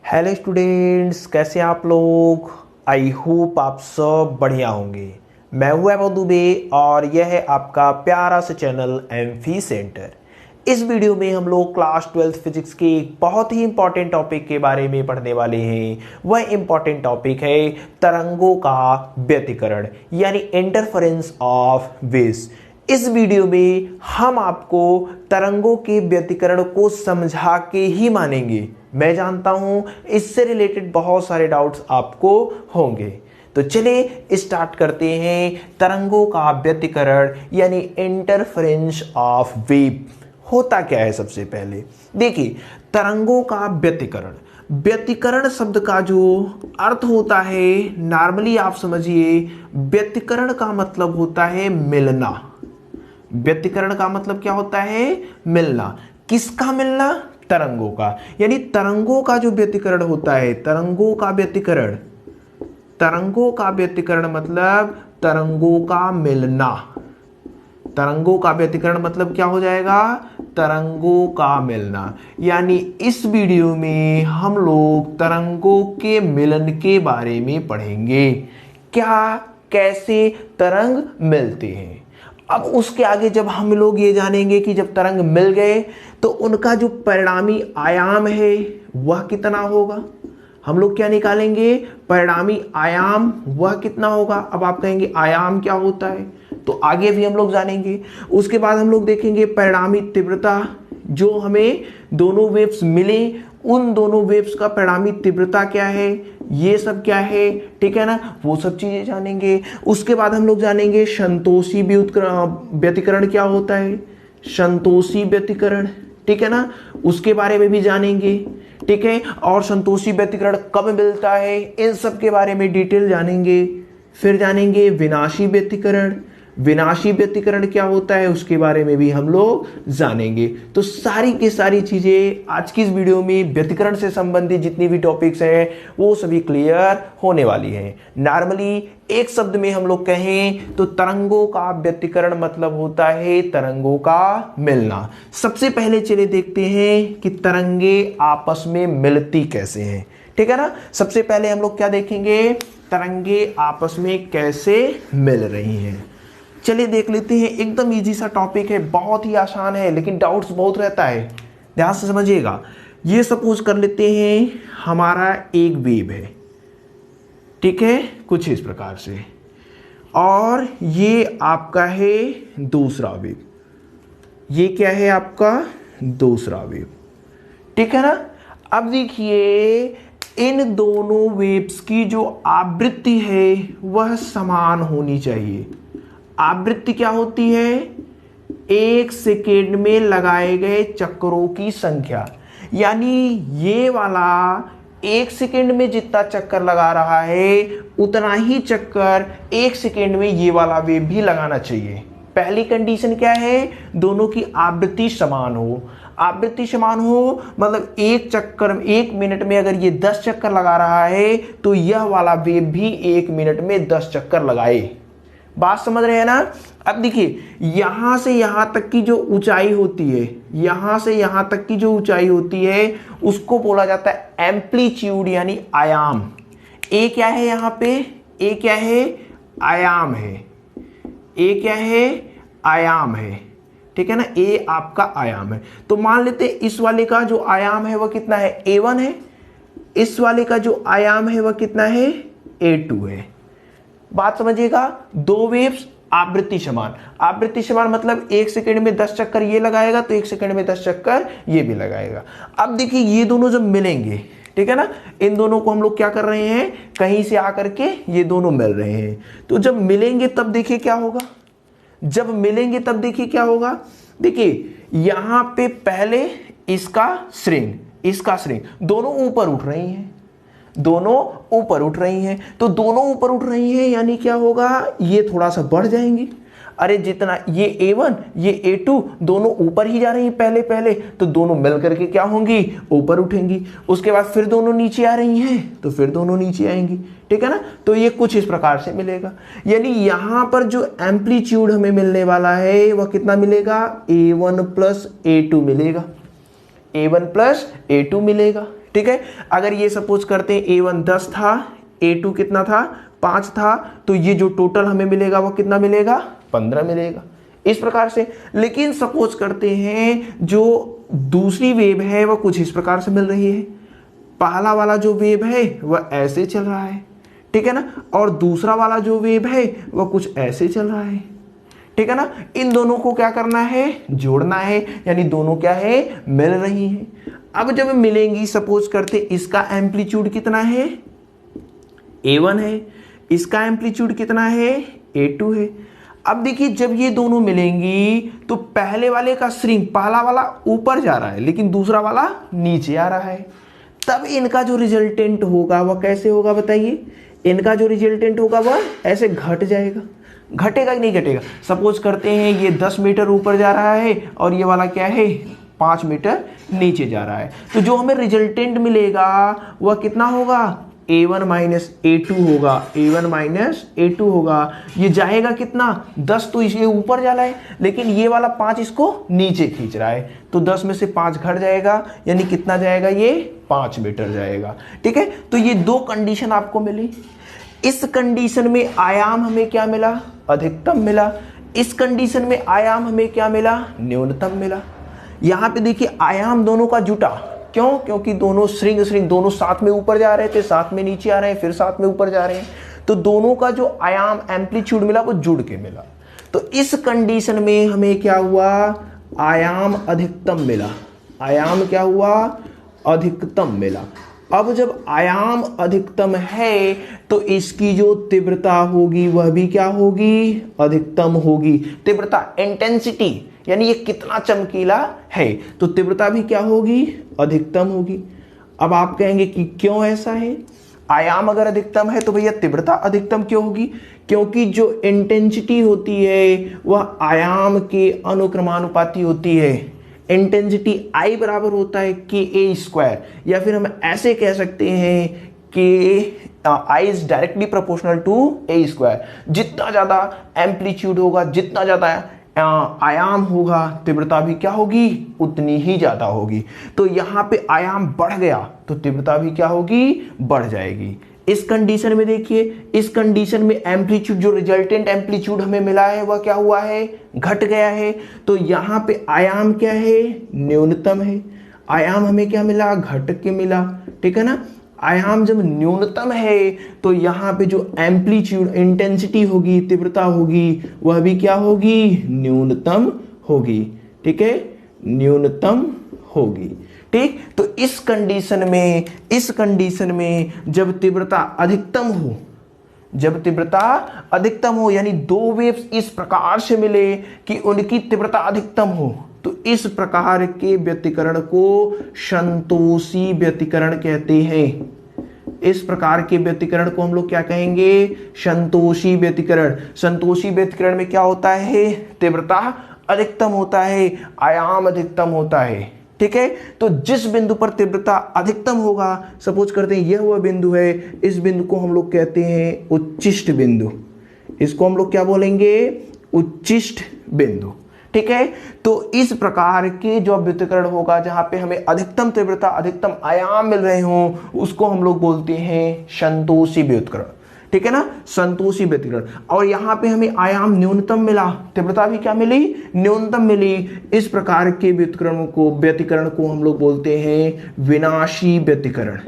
Hello students, कैसे हैं आप लोग। आई होप आप सब बढ़िया होंगे। मैं हूं वैभव दुबे और यह है आपका प्यारा सा चैनल एमफी सेंटर। इस वीडियो में हम लोग क्लास 12 फिजिक्स के एक बहुत ही इंपॉर्टेंट टॉपिक के बारे में पढ़ने वाले हैं। वह इंपॉर्टेंट टॉपिक है तरंगों का व्यतिकरण यानी इंटरफेरेंस ऑफ वेव्स। इस वीडियो में हम आपको तरंगों के व्यतिकरण को समझा के ही मानेंगे। मैं जानता हूं इससे रिलेटेड बहुत सारे डाउट्स आपको होंगे, तो चलिए स्टार्ट करते हैं। तरंगों का व्यतिकरण यानी इंटरफेरेंस ऑफ वेव होता क्या है। सबसे पहले देखिए, तरंगों का व्यतिकरण, व्यतिकरण शब्द का जो अर्थ होता है, नॉर्मली आप समझिए, व्यतिकरण का मतलब होता है मिलना। व्यतिकरण का मतलब क्या होता है? मिलना। किसका मिलना? तरंगों का। यानी तरंगों का जो व्यतिकरण होता है, तरंगों का व्यतिकरण, तरंगों का व्यतिकरण मतलब तरंगों का मिलना। तरंगों का व्यतिकरण मतलब क्या हो जाएगा? तरंगों का मिलना। यानी इस वीडियो में हम लोग तरंगों के मिलन के बारे में पढ़ेंगे। क्या, कैसे तरंग मिलते हैं। अब उसके आगे जब हम लोग ये जानेंगे कि जब तरंग मिल गए तो उनका जो परिणामी आयाम है वह कितना होगा। हम लोग क्या निकालेंगे? परिणामी आयाम वह कितना होगा। अब आप कहेंगे आयाम क्या होता है, तो आगे भी हम लोग जानेंगे। उसके बाद हम लोग देखेंगे परिणामी तीव्रता, जो हमें दोनों वेव्स मिले उन दोनों वेव्स का परिणामी तीव्रता क्या है, ये सब क्या है, ठीक है ना, वो सब चीजें जानेंगे। उसके बाद हम लोग जानेंगे संतोषी व्यतिकरण क्या होता है, संतोषी व्यतिकरण, ठीक है ना, उसके बारे में भी जानेंगे, ठीक है। और संतोषी व्यतिकरण कब मिलता है, इन सब के बारे में डिटेल जानेंगे। फिर जानेंगे विनाशी व्यतिकरण, विनाशी व्यतिकरण क्या होता है उसके बारे में भी हम लोग जानेंगे। तो सारी की सारी चीजें आज की इस वीडियो में व्यतिकरण से संबंधित जितनी भी टॉपिक्स हैं वो सभी क्लियर होने वाली हैं। नॉर्मली एक शब्द में हम लोग कहें तो तरंगों का व्यतिकरण मतलब होता है तरंगों का मिलना। सबसे पहले चलिए देखते हैं कि तरंगे आपस में मिलती कैसे हैं, ठीक है ना। सबसे पहले हम लोग क्या देखेंगे? तरंगे आपस में कैसे मिल रही हैं। चलिए देख लेते हैं। एकदम इजी सा टॉपिक है, बहुत ही आसान है, लेकिन डाउट्स बहुत रहता है, ध्यान से समझिएगा। ये सपोज कर लेते हैं हमारा एक वेव है, ठीक है, कुछ इस प्रकार से, और ये आपका है दूसरा वेव। ये क्या है? आपका दूसरा वेव, ठीक है ना। अब देखिए, इन दोनों वेव्स की जो आवृत्ति है वह समान होनी चाहिए। आवृत्ति क्या होती है? एक सेकेंड में लगाए गए चक्रों की संख्या। यानी ये वाला एक सेकेंड में जितना चक्कर लगा रहा है उतना ही चक्कर एक सेकेंड में ये वाला वेव भी लगाना चाहिए। पहली कंडीशन क्या है? दोनों की आवृत्ति समान हो। आवृत्ति समान हो मतलब एक चक्कर, एक मिनट में अगर ये 10 चक्कर लगा रहा है तो यह वाला वेव भी एक मिनट में 10 चक्कर लगाए। बात समझ रहे हैं ना। अब देखिए, यहां से यहां तक की जो ऊंचाई होती है, यहां से यहां तक की जो ऊंचाई होती है उसको बोला जाता है एम्पलीट्यूड यानी आयाम। ए क्या है यहां पे? ए क्या है? आयाम है। ए क्या है? आयाम है, ठीक है ना। ए आपका आयाम है। तो मान लेते इस वाले का जो आयाम है वह कितना है? A1 है। इस वाले का जो आयाम है वह कितना है? A2 है। बात समझिएगा। दो वेव्स, आवृत्ति समान। आवृत्ति समान मतलब एक सेकंड में 10 चक्कर ये लगाएगा तो एक सेकंड में 10 चक्कर ये भी लगाएगा। अब देखिए, ये दोनों जब मिलेंगे, ठीक है ना, इन दोनों को हम लोग क्या कर रहे हैं? कहीं से आकर के ये दोनों मिल रहे हैं। तो जब मिलेंगे तब देखिए क्या होगा। जब मिलेंगे तब देखिए क्या होगा। देखिए, यहां पे पहले इसका श्रेण, इसका श्रेण, दोनों ऊपर उठ रही हैं, दोनों ऊपर उठ रही हैं। तो दोनों ऊपर उठ रही हैं यानी क्या होगा? ये थोड़ा सा बढ़ जाएंगी। अरे जितना ये A1 ये A2 दोनों ऊपर ही जा रही हैं पहले पहले, तो दोनों मिल करके क्या होंगी? ऊपर उठेंगी। उसके बाद फिर दोनों नीचे आ रही हैं तो फिर दोनों नीचे आएंगी, ठीक है ना। तो ये कुछ इस प्रकार से मिलेगा। यानी यहां पर जो एम्पलीट्यूड हमें मिलने वाला है वह कितना मिलेगा? A1 प्लस A2 मिलेगा। A1 प्लस A2 मिलेगा, ठीक है। अगर ये सपोज करते हैं A1 10 था, A2 कितना था 5 था, तो ये जो टोटल हमें मिलेगा वो कितना मिलेगा 15 मिलेगा, इस प्रकार से। लेकिन सपोज करते हैं जो दूसरी वेव है वो कुछ इस प्रकार से मिल रही है, पहला वाला जो वेव है वह ऐसे चल रहा है, ठीक है ना, और दूसरा वाला जो वेव है वह कुछ ऐसे चल रहा है, ठीक है ना। इन दोनों को क्या करना है, जोड़ना है, यानी दोनों क्या है, मिल रही हैं। अब जब मिलेंगी, सपोज करते इसका एम्पलीट्यूड कितना है A1 है, इसका एम्पलीट्यूड कितना है A2 है। अब देखिए जब ये दोनों मिलेंगी तो पहले वाले का श्रिंक, पहला वाला ऊपर जा रहा है लेकिन दूसरा वाला नीचे आ रहा है, तब इनका जो रिजल्टेंट होगा वह कैसे होगा बताइए। इनका जो रिजल्टेंट होगा वह ऐसे घट जाएगा, घटेगा कि नहीं घटेगा। सपोज करते हैं ये 10 मीटर ऊपर जा रहा है और ये वाला क्या है 5 मीटर नीचे जा रहा है, तो जो हमें रिजल्टेंट मिलेगा वह कितना होगा A1 माइनस A2 होगा, A1 माइनस A2 होगा। ये जाएगा कितना 10, तो इसे ऊपर जा रहा है लेकिन ये वाला 5 इसको नीचे खींच रहा है, तो 10 में से 5 घट जाएगा, यानी कितना जाएगा ये 5 मीटर जाएगा, ठीक है। तो ये दो कंडीशन आपको मिली। इस कंडीशन में आयाम हमें क्या मिला, अधिकतम मिला। इस कंडीशन में आयाम हमें क्या मिला, न्यूनतम मिला। यहां पे देखिए आयाम दोनों का जुटा, क्यों, क्योंकि दोनों श्रिंग दोनों साथ में ऊपर जा रहे थे, साथ में नीचे आ रहे हैं, फिर साथ में ऊपर जा रहे हैं, तो दोनों का जो आयाम एम्पलीट्यूड मिला वो जुड़ के मिला। तो इस कंडीशन में हमें क्या हुआ, आयाम अधिकतम मिला। आयाम क्या हुआ, अधिकतम मिला। अब जब आयाम अधिकतम है तो इसकी जो तीव्रता होगी वह भी क्या होगी, अधिकतम होगी। तीव्रता, इंटेंसिटी, यानी ये कितना चमकीला है, तो तीव्रता भी क्या होगी, अधिकतम होगी। अब आप कहेंगे कि क्यों ऐसा है, आयाम अगर अधिकतम है तो भैया तीव्रता अधिकतम क्यों होगी, क्योंकि जो इंटेंसिटी होती है वह आयाम के अनुक्रमानुपाती होती है। इंटेंसिटी I बराबर होता है KA², या फिर हम ऐसे कह सकते हैं कि I is directly proportional to A²। जितना ज्यादा एम्पलीट्यूड होगा, जितना ज्यादा आयाम होगा, तीव्रता भी क्या होगी, उतनी ही ज्यादा होगी। तो यहां पे आयाम बढ़ गया तो तीव्रता भी क्या होगी, बढ़ जाएगी। इस कंडीशन में देखिए, इस कंडीशन में एम्पलीट्यूड, जो रिजल्टेंट एम्पलीट्यूड हमें मिला है वह क्या हुआ है, घट गया है। तो यहां पे आयाम क्या है, न्यूनतम है। आयाम हमें क्या मिला, घट के मिला, ठीक है ना। आयाम जब न्यूनतम है तो यहाँ पे जो एम्पलीट्यूड, इंटेंसिटी होगी, तीव्रता होगी, वह भी क्या होगी, न्यूनतम होगी, ठीक है, न्यूनतम होगी, ठीक। तो इस कंडीशन में जब तीव्रता अधिकतम हो, जब तीव्रता अधिकतम हो, यानी दो वेव्स इस प्रकार से मिले कि उनकी तीव्रता अधिकतम हो, तो इस प्रकार के व्यतिकरण को संतोषी व्यतिकरण कहते हैं। इस प्रकार के व्यतिकरण को हम लोग क्या कहेंगे, संतोषी व्यतिकरण। संतोषी व्यतिकरण में क्या होता है, तीव्रता अधिकतम होता है, आयाम अधिकतम होता है, ठीक है। तो जिस बिंदु पर तीव्रता अधिकतम होगा, सपोज करते हैं यह वह बिंदु है, इस बिंदु को हम लोग कहते हैं उच्चिष्ट बिंदु। इसको हम लोग क्या बोलेंगे, उच्चिष्ट बिंदु, ठीक है। तो इस प्रकार के जो व्यतिकरण होगा जहां पे हमें अधिकतम तीव्रता, अधिकतम आयाम मिल रहे हों, उसको हम लोग बोलते हैं संतोषी व्यतिकरण, ठीक है ना, संतोषी व्यतिकरण। और यहां पे हमें आयाम न्यूनतम मिला, तीव्रता भी क्या मिली, न्यूनतम मिली। इस प्रकार के व्यतिकरण को हम लोग बोलते हैं विनाशी व्यतिकरण।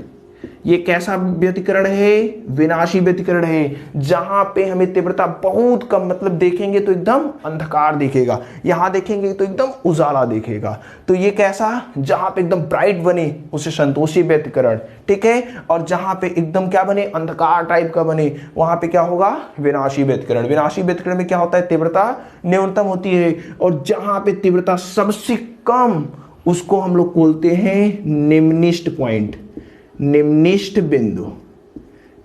ये कैसा व्यतिकरण है, विनाशी व्यतिकरण है, जहां पे हमें तीव्रता बहुत कम, मतलब देखेंगे तो एकदम अंधकार दिखेगा, यहां देखेंगे तो एकदम उजाला दिखेगा। तो ये कैसा, जहां पे एकदम ब्राइट बने उसे संतोषी व्यतिकरण, ठीक है। और जहां पे एकदम क्या बने, अंधकार टाइप का बने, वहां पे क्या होगा, विनाशी व्यतिकरण। विनाशी व्यतिकरण में क्या होता है, तीव्रता न्यूनतम होती है, और जहां पे तीव्रता सबसे कम, उसको हम लोग बोलते हैं निम्निष्ठ पॉइंट, निम्निष्ठ बिंदु,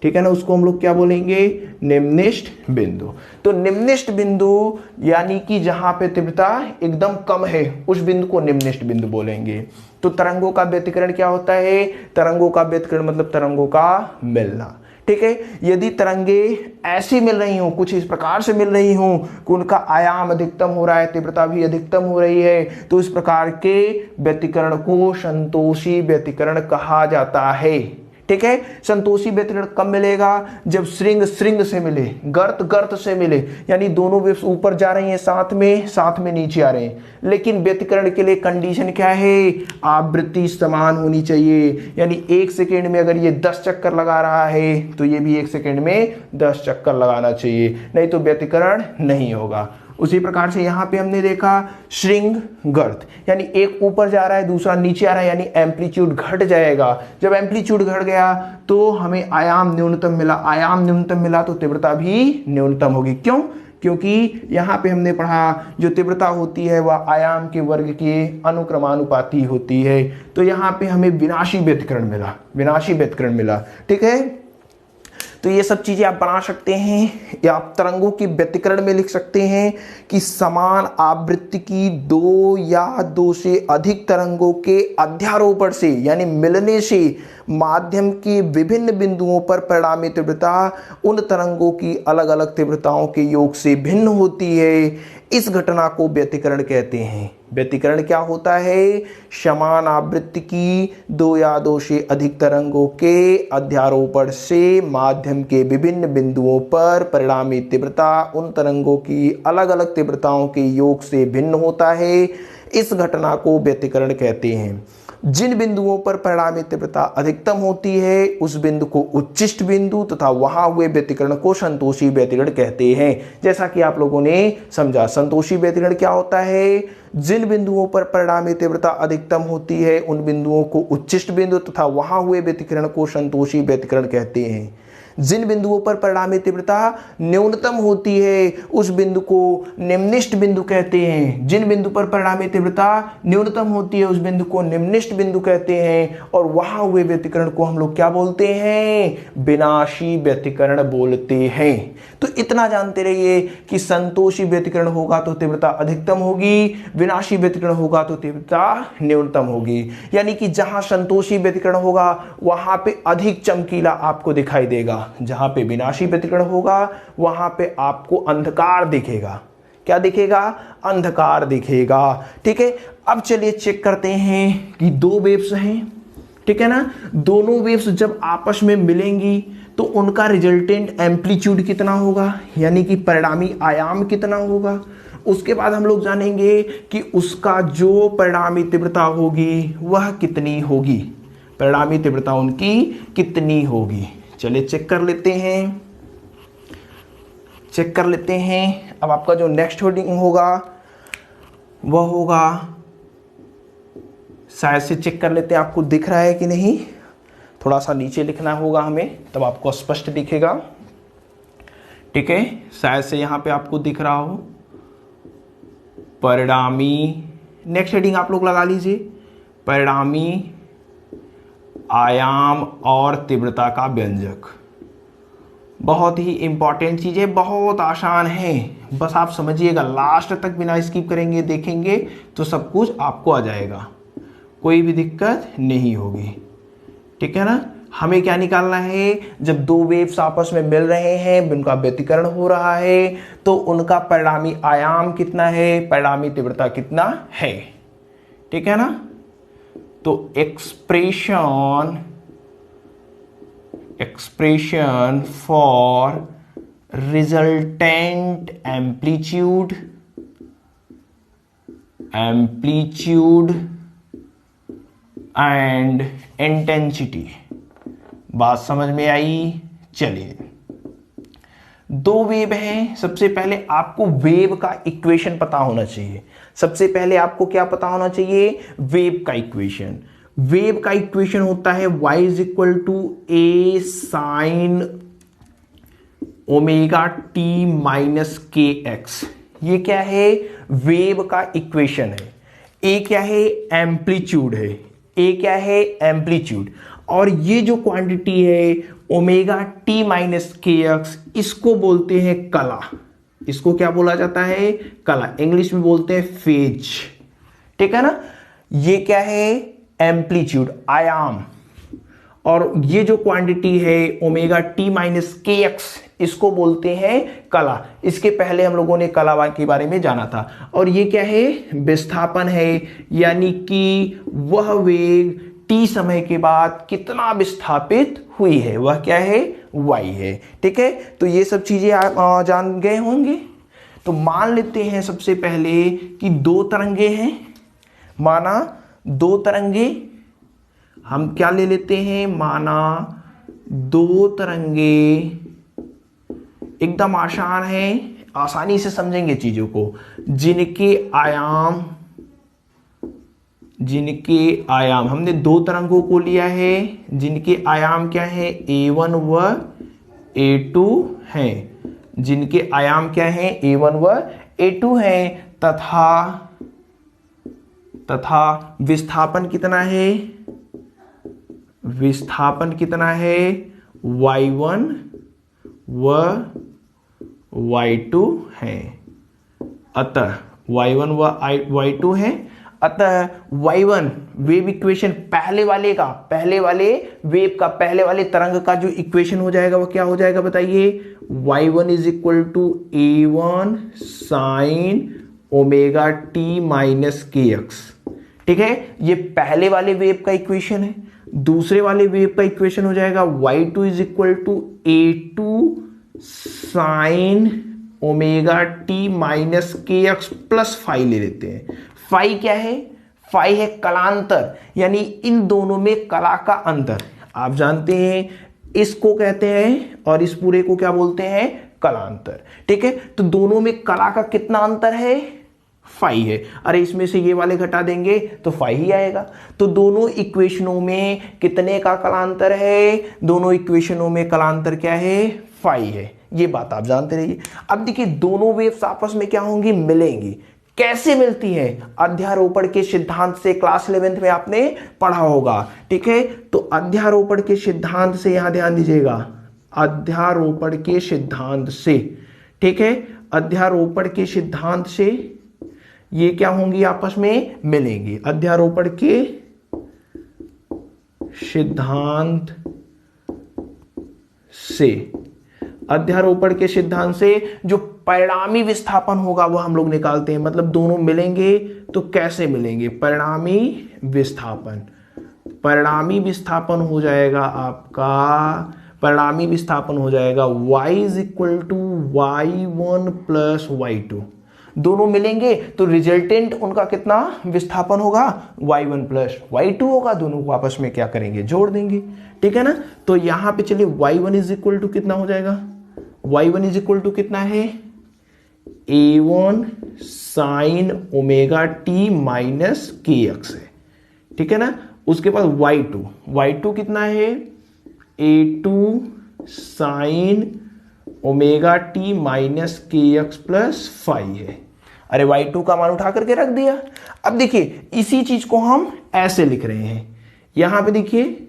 ठीक है ना, उसको हम लोग क्या बोलेंगे, निम्निष्ठ बिंदु। तो निम्निष्ठ बिंदु यानी कि जहां पे तीव्रता एकदम कम है, उस बिंदु को निम्निष्ठ बिंदु बोलेंगे। तो तरंगों का व्यतिकरण क्या होता है, तरंगों का व्यतिकरण मतलब तरंगों का मिलना, ठीक है। यदि तरंगे ऐसी मिल रही हो, कुछ इस प्रकार से मिल रही हो कि उनका आयाम अधिकतम हो रहा है, तीव्रता भी अधिकतम हो रही है, तो इस प्रकार के व्यतिकरण को संतोषी व्यतिकरण कहा जाता है। ठीक है। संतोषी व्यतिकरण कब मिलेगा? जब श्रृंग श्रृंग से मिले, गर्त गर्त से मिले, यानी दोनों वेव्स ऊपर जा रही हैं साथ में नीचे आ रहे हैं। लेकिन व्यतिकरण के लिए कंडीशन क्या है? आवृत्ति समान होनी चाहिए। यानी 1 सेकेंड में अगर ये 10 चक्कर लगा रहा है तो ये भी 1 सेकेंड में 10 चक्कर लगाना चाहिए, नहीं तो व्यतिकरण नहीं होगा। उसी प्रकार से यहां पे हमने देखा श्रृंग गर्त, यानी एक ऊपर जा रहा है दूसरा नीचे आ रहा है, यानी एम्पलीट्यूड घट जाएगा। जब एम्पलीट्यूड घट गया तो हमें आयाम न्यूनतम मिला, आयाम न्यूनतम मिला तो तीव्रता भी न्यूनतम होगी। क्यों? क्योंकि यहां पे हमने पढ़ा जो तीव्रता होती है वह आयाम के वर्ग के अनुक्रमानुपाती होती है। तो यहां पे हमें विनाशी व्यतिकरण मिला, विनाशी व्यतिकरण मिला। ठीक है। तो ये सब चीजें आप बना सकते हैं, या आप तरंगों की व्यतिकरण में लिख सकते हैं कि समान आवृत्ति की 2 या 2 से अधिक तरंगों के अध्यारोपण से, यानी मिलने से माध्यम के विभिन्न बिंदुओं पर परिणामी तीव्रता उन तरंगों की अलग अलग तीव्रताओं के योग से भिन्न होती है। इस घटना को व्यतिकरण कहते हैं। व्यतिकरण क्या होता है? समान आवृत्ति की 2 या 2 से अधिक तरंगों के अध्यारोपण से माध्यम के विभिन्न बिंदुओं पर परिणामी तीव्रता उन तरंगों की अलग अलग तीव्रताओं के योग से भिन्न होता है। इस घटना को व्यतिकरण कहते हैं। जिन बिंदुओं पर परिणामी तीव्रता अधिकतम होती है उस बिंदु को उच्चिष्ट बिंदु तथा वहां हुए व्यतिकरण को संतोषी व्यतिकरण कहते हैं। जैसा कि आप लोगों ने समझा, संतोषी व्यतिकरण क्या होता है? जिन बिंदुओं पर परिणामी तीव्रता अधिकतम होती है उन बिंदुओं को उच्चिष्ट बिंदु तथा वहां हुए व्यतिकरण को संतोषी व्यतिकरण कहते हैं। जिन बिंदुओं पर परिणामी तीव्रता न्यूनतम होती है उस बिंदु को निम्निष्ट बिंदु कहते हैं। जिन बिंदु पर परिणामी तीव्रता न्यूनतम होती है उस बिंदु को निम्निष्ट बिंदु कहते हैं। और वहां हुए व्यतिकरण को हम लोग क्या बोलते हैं? विनाशी व्यतिकरण बोलते हैं। तो इतना जानते रहिए कि संतोषी व्यतिकरण होगा तो तीव्रता अधिकतम होगी, विनाशी व्यतिकरण होगा तो तीव्रता न्यूनतम होगी। यानी कि जहां संतोषी व्यतिकरण होगा वहां पे अधिक चमकीला आपको दिखाई देगा, जहां पे विनाशी व्यतिकरण होगा वहां पे आपको अंधकार दिखेगा। क्या दिखेगा? अंधकार दिखेगा। ठीक है। अब चलिए चेक करते हैं कि 2 वेव्स हैं, ठीक है ना। दोनों वेव्स जब आपस में मिलेंगी तो उनका रिजल्टेंट एम्पलीट्यूड कितना होगा, यानी कि परिणामी आयाम कितना होगा। उसके बाद हम लोग जानेंगे कि उसका जो परिणामी तीव्रता होगी वह कितनी होगी, परिणामी तीव्रता उनकी कितनी होगी। चलिए चेक कर लेते हैं। अब आपका जो नेक्स्ट हेडिंग होगा वह होगा, शायद से चेक कर लेते हैं आपको दिख रहा है कि नहीं। थोड़ा सा नीचे लिखना होगा हमें, तब आपको स्पष्ट दिखेगा। ठीक है। शायद से यहां पे आपको दिख रहा हो परिणामी, नेक्स्ट हेडिंग आप लोग लगा लीजिए, परिणामी आयाम और तीव्रता का व्यंजक। बहुत ही इंपॉर्टेंट चीज है, बहुत आसान है, बस आप समझिएगा। लास्ट तक बिना स्किप करेंगे देखेंगे तो सब कुछ आपको आ जाएगा, कोई भी दिक्कत नहीं होगी। ठीक है ना। हमें क्या निकालना है? जब 2 वेव्स आपस में मिल रहे हैं, उनका व्यतिकरण हो रहा है, तो उनका परिणामी आयाम कितना है, परिणामी तीव्रता कितना है। ठीक है ना। तो expression for resultant amplitude and intensity. बात समझ में आई? चलिए, 2 वेव हैं। सबसे पहले आपको वेव का इक्वेशन पता होना चाहिए। सबसे पहले आपको क्या पता होना चाहिए? वेव का इक्वेशन। वेव का इक्वेशन होता है y is equal to a sine omega T minus K X. ये क्या है? वेव का इक्वेशन है। a क्या है? एम्पलीट्यूड है। a क्या है? एम्पलीट्यूड। और ये जो क्वांटिटी है omega T minus K x, इसको बोलते हैं कला। इसको क्या बोला जाता है? कला। इंग्लिश में बोलते हैं फेज। ठीक है ना। ये क्या है? एम्पलीट्यूड, आयाम। और ये जो क्वांटिटी है omega T minus K x, इसको बोलते हैं कला। इसके पहले हम लोगों ने कला के बारे में जाना था। और ये क्या है, विस्थापन है, यानी कि वह वेग टी समय के बाद कितना विस्थापित हुई है, वह क्या है, y है। ठीक है, तो ये सब चीजें आप जान गए होंगे। तो मान लेते हैं सबसे पहले कि दो तरंगे हैं, माना दो तरंगे, हम क्या ले लेते हैं, माना दो तरंगे, एकदम आसान है, आसानी से समझेंगे चीजों को, जिनके आयाम हमने दो तरंगों को लिया है, जिनके आयाम क्या है, a1 व a2 हैं, जिनके आयाम क्या है, a1 व a2 हैं, तथा विस्थापन कितना है, विस्थापन कितना है, y1 व y2 है। अतः y1 व y2 है। अतः y1 वेव इक्वेशन पहले वाले वेव का, पहले वाले तरंग का जो इक्वेशन हो जाएगा वो क्या हो जाएगा बताइए, y1 is equal to a1 sine omega T minus K X. ठीक है, ये पहले वाले वेव का इक्वेशन है। दूसरे वाले वेव का इक्वेशन हो जाएगा y2 is equal to a2 sine omega T minus K X plus phi ले लेते हैं। फाई क्या है, फाई है कलांतर, यानी इन दोनों में कला का अंतर। आप जानते हैं इसको कहते हैं और इस पूरे को क्या बोलते हैं, कलांतर। ठीक है, तो दोनों में कला का कितना अंतर है, फाई है। अरे इसमें से ये वाले घटा देंगे तो फाई ही आएगा। तो दोनों इक्वेशनों में कितने का कलांतर है, दोनों इक्वेशनों में कलांतर क्या है, फाई है। ये बात आप जानते रहिए। अब देखिए दोनों वेव्स आपस में क्या होंगी, मिलेंगी। कैसे मिलती है, अध्यारोपण के सिद्धांत से, क्लास 11th में आपने पढ़ा होगा। ठीक है, तो अध्यारोपण के सिद्धांत से, यहां ध्यान दीजिएगा, अध्यारोपण के सिद्धांत से, ठीक है, अध्यारोपण के सिद्धांत से ये क्या होंगी, आपस में मिलेंगी। अध्यारोपण के सिद्धांत से, अध्यारोपण के सिद्धांत से जो परिणामी विस्थापन होगा वो हम लोग निकालते हैं। मतलब दोनों मिलेंगे तो कैसे मिलेंगे, परिणामी विस्थापन, परिणामी विस्थापन हो जाएगा आपका, परिणामी विस्थापन हो जाएगा y is equal to y1 plus y2। दोनों मिलेंगे तो रिजल्टेंट उनका कितना विस्थापन होगा, y1 प्लस y2 होगा। दोनों को आपस में क्या करेंगे, जोड़ देंगे। ठीक है ना, तो यहां पे चलिए y1 इज इक्वल टू कितना हो जाएगा, y1 इज इक्वल टू कितना है, a1 sine omega T minus K x है। ठीक है ना, उसके बाद y2 कितना है, a2 sine omega T minus K X plus five है। अरे y2 का मान उठा करके रख दिया। अब देखिए इसी चीज को हम ऐसे लिख रहे हैं, यहां पे देखिए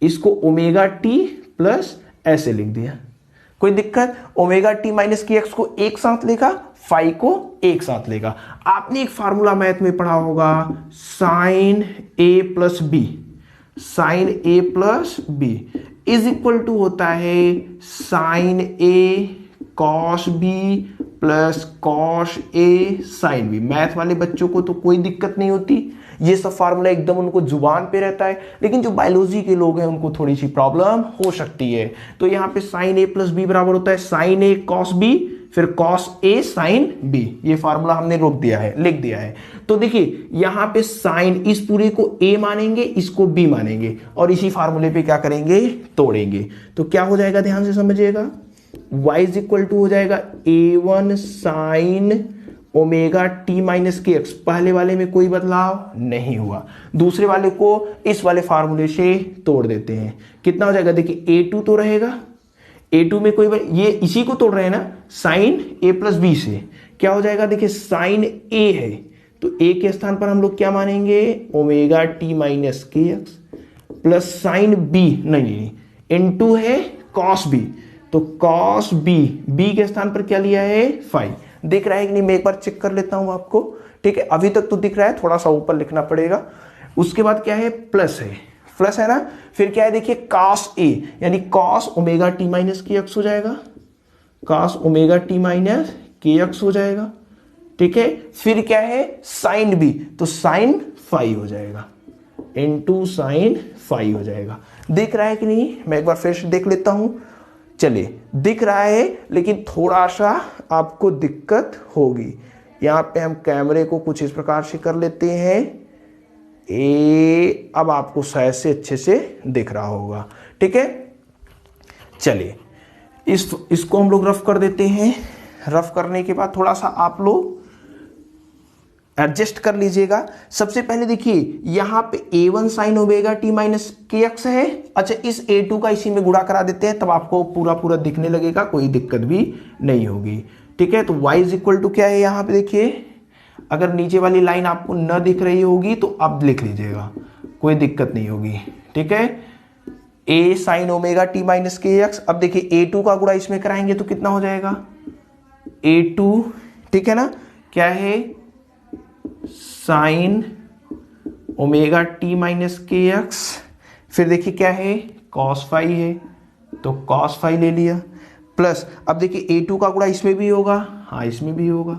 इसको ओमेगा टी प्लस ऐसे लिख दिया, कोई दिक्कत, omega T minus K x को एक साथ लेगा, फाइव को एक साथ लेगा। आपने एक फार्मूला मैथ में पढ़ा होगा, sine A plus B, sine A plus B is equal to होता है sine A cos B plus cos A sine B. Math वाले बच्चों को तो कोई दिक्कत नहीं होती, ये सब फार्मूला एकदम उनको जुबान पे रहता है, लेकिन जो बायोलॉजी के लोग हैं उनको थोड़ी सी प्रॉब्लम हो सकती है। तो यहाँ पे साइन ए प्लस बी बराबर होता है साइन ए कॉस बी, फिर कॉस ए साइन बी। ये फार्मूला हमने लिख दिया है। तो देखिए यहाँ पे साइन, इस पूरे को ए मानेंगे, इसको बी मानेंगे, और इसी फार्मूले पे क्या करेंगे, तोड़ेंगे। तो क्या हो जाएगा, ध्यान से समझिएगा, y इज इक्वल टू हो जाएगा a1 sine omega T minus K x. पहले वाले में कोई बदलाव नहीं हुआ, दूसरे वाले को इस वाले फार्मूले से तोड़ देते हैं। कितना हो जाएगा, देखिए a2 तो रहेगा, a2 में कोई ये इसी को तोड़ रहे हैं ना, साइन a प्लस बी से क्या हो जाएगा, देखिए साइन a है तो a के स्थान पर हम लोग क्या मानेंगे, omega T minus K X plus sine B, नहीं इनटू है कॉस बी, तो कॉस बी, बी के स्थान पर क्या लिया है, फाइव। दिख रहा है कि नहीं, मैं एक बार चेक कर लेता हूं आपको। ठीक है, अभी तक तो दिख रहा है, थोड़ा सा ऊपर लिखना पड़ेगा। उसके बाद क्या है, प्लस है प्लस है ना, फिर क्या है देखिए cos a यानी cos omega T minus K x हो जाएगा, cos omega T minus K x हो जाएगा, ठीक है। फिर क्या है sin b, तो sin फाई हो जाएगा, इनटू sin फाई हो जाएगा। दिख रहा है कि नहीं, मैं एक बार फिर से देख लेता हूं। चलिए दिख रहा है, लेकिन थोड़ा सा आपको दिक्कत होगी। यहां पे हम कैमरे को कुछ इस प्रकार से कर लेते हैं, अब आपको शायद से अच्छे से दिख रहा होगा, ठीक है। चलिए इसको हम लोग रफ कर देते हैं। रफ करने के बाद थोड़ा सा आप लोग एडजस्ट कर लीजिएगा। सबसे पहले देखिए यहां पे a1 sine omega T minus K x है। अच्छा, इस a2 का इसी में गुणा करा देते हैं, तब आपको पूरा पूरा दिखने लगेगा, कोई दिक्कत भी नहीं होगी, ठीक है। तो y इज इक्वल टू क्या है, यहां पे देखिए अगर नीचे वाली लाइन आपको न दिख रही होगी तो अब लिख लीजिएगा, कोई दिक्कत नहीं होगी, ठीक है। a sine omega T minus K x. अब देखिए a2 का गुणा इसमें कराएंगे तो कितना हो जाएगा a2, ठीक है ना, क्या है sign omega T minus K x. फिर देखिए क्या है कॉस फाई है, तो कॉस फाई ले लिया, प्लस अब देखिए a2 का गुणा इसमें भी होगा, हाँ इसमें भी होगा,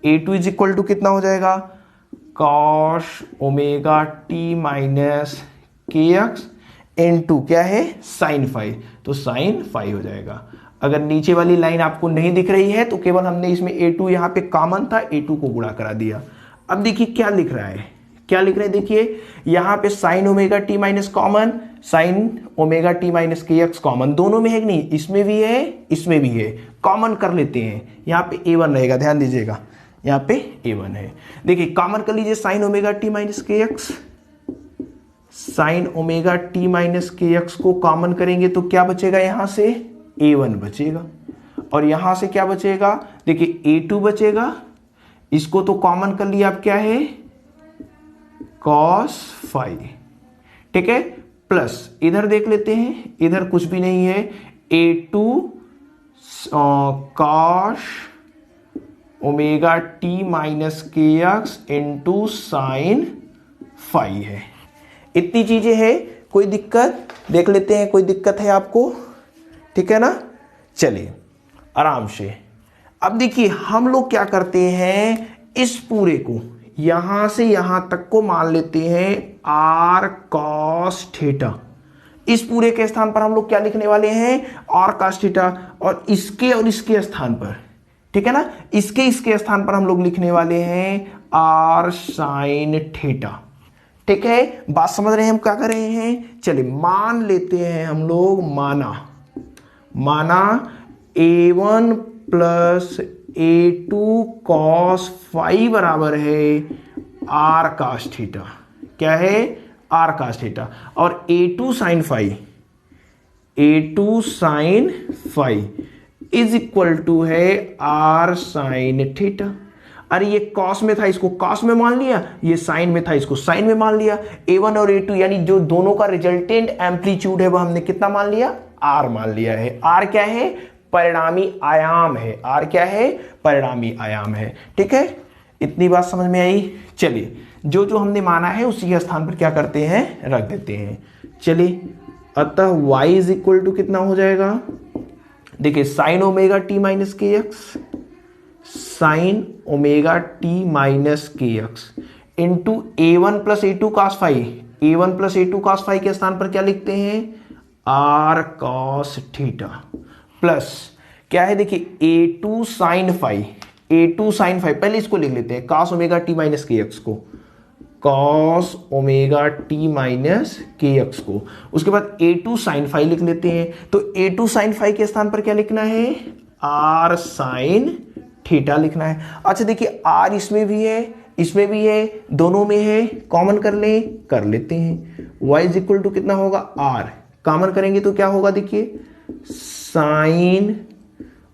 a2 इज इक्वल टू कितना हो जाएगा cos omega T minus K x into क्या है साइन फाई, तो साइन फाई हो जाएगा। अगर नीचे वाली लाइन आपको नहीं दिख रही है तो केवल हमने इसमें a2 यहाँ पे कॉमन था, a2 को गुणा करा दिया। अब देखिए क्या लिख रहा है, क्या लिख रहे हैं, देखिए यहाँ पे sign omega T minus common, sign omega T minus K x common, दोनों में है कि नहीं, इसमें भी है इसमें भी है, कॉमन कर लेते हैं। यहाँ पे a1 रहेगा, ध्यान दीजिएगा यहाँ पे a1 है। देखिए कॉमन कर लीजिए sign omega T minus K X, sine omega T minus K x को कॉमन करेंगे तो क्या बचेगा, यहां से a1 बचेगा, और यहां से क्या बचेगा, देखिए a2 बचेगा, इसको तो कॉमन कर लिया, अब क्या है कॉस फाई, ठीक है, प्लस इधर देख लेते हैं, इधर कुछ भी नहीं है, a2 cos omega T minus K X into sine phi है। इतनी चीजें हैं, कोई दिक्कत, देख लेते हैं कोई दिक्कत है आपको, ठीक है ना। चलिए आराम से, अब देखिए हम लोग क्या करते हैं, इस पूरे को यहां से यहां तक को मान लेते हैं आर कॉस थीटा। इस पूरे के स्थान पर हम लोग क्या लिखने वाले हैं, आर कॉस थीटा, और इसके स्थान पर, ठीक है ना, इसके स्थान पर हम लोग लिखने वाले हैं आर साइन थीटा, ठीक है। बात समझ रहे हैं हम क्या कर रहे हैं। चलिए मान लेते हैं हम लोग, माना a1 plus a2 cos phi बराबर है आर कास थीटा, क्या है आर कास थीटा, और a2 sine phi, a2 sine phi is equal to है आर साइन थीटा। अरे ये कॉस में था, इसको कॉस में मान लिया, ये साइन में था, इसको साइन में मान लिया। a1 और a2 यानी जो दोनों का रिजल्टेंट एम्पलीट्यूड है वह हमने कितना मान लिया, r मान लिया है। r क्या है, परिणामी आयाम है, r क्या है परिणामी आयाम है, ठीक है। इतनी बात समझ में आई। चलिए जो जो हमने माना है उसी के स्थान पर क्या करते हैं, रख देते हैं। चलिए अतः y इज इक्वल टू कितना हो जाएगा, देखिए sine omega T minus K X, sine omega T minus K X into a1 plus a2 cos phi, a1 plus a2 cos phi के स्थान पर क्या लिखते हैं आर कॉस थीटा, प्लस क्या है देखिए a2 sine phi, a2 sine phi, पहले इसको लिख लेते हैं cos omega T minus K x को, cos omega T minus K x को, उसके बाद a2 साइन फाई लिख लेते हैं। तो a2 साइन फाई के स्थान पर क्या लिखना है, आर साइन थीटा लिखना है। अच्छा देखिए r इसमें भी है इसमें भी है, दोनों में है, कॉमन कर लेते हैं। y इज इक्वल टू कितना होगा, r कॉमन करेंगे तो क्या होगा, देखिए sine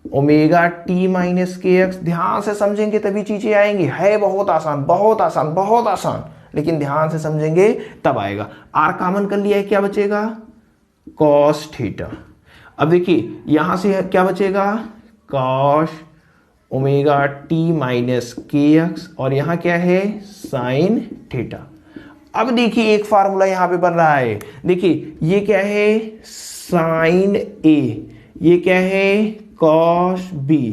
omega T minus K x, ध्यान से समझेंगे तभी चीजें आएंगी, है बहुत आसान बहुत आसान बहुत आसान, लेकिन ध्यान से समझेंगे तब आएगा। r कॉमन कर लिया है, क्या बचेगा कॉस थीटा। अब देखिए यहां से क्या बचेगा, cos omega T minus K x, और यहां क्या है साइन थीटा। अब देखिए एक फार्मूला यहां पे बन रहा है, देखिए ये क्या है साइन ए, ये क्या है कॉस बी,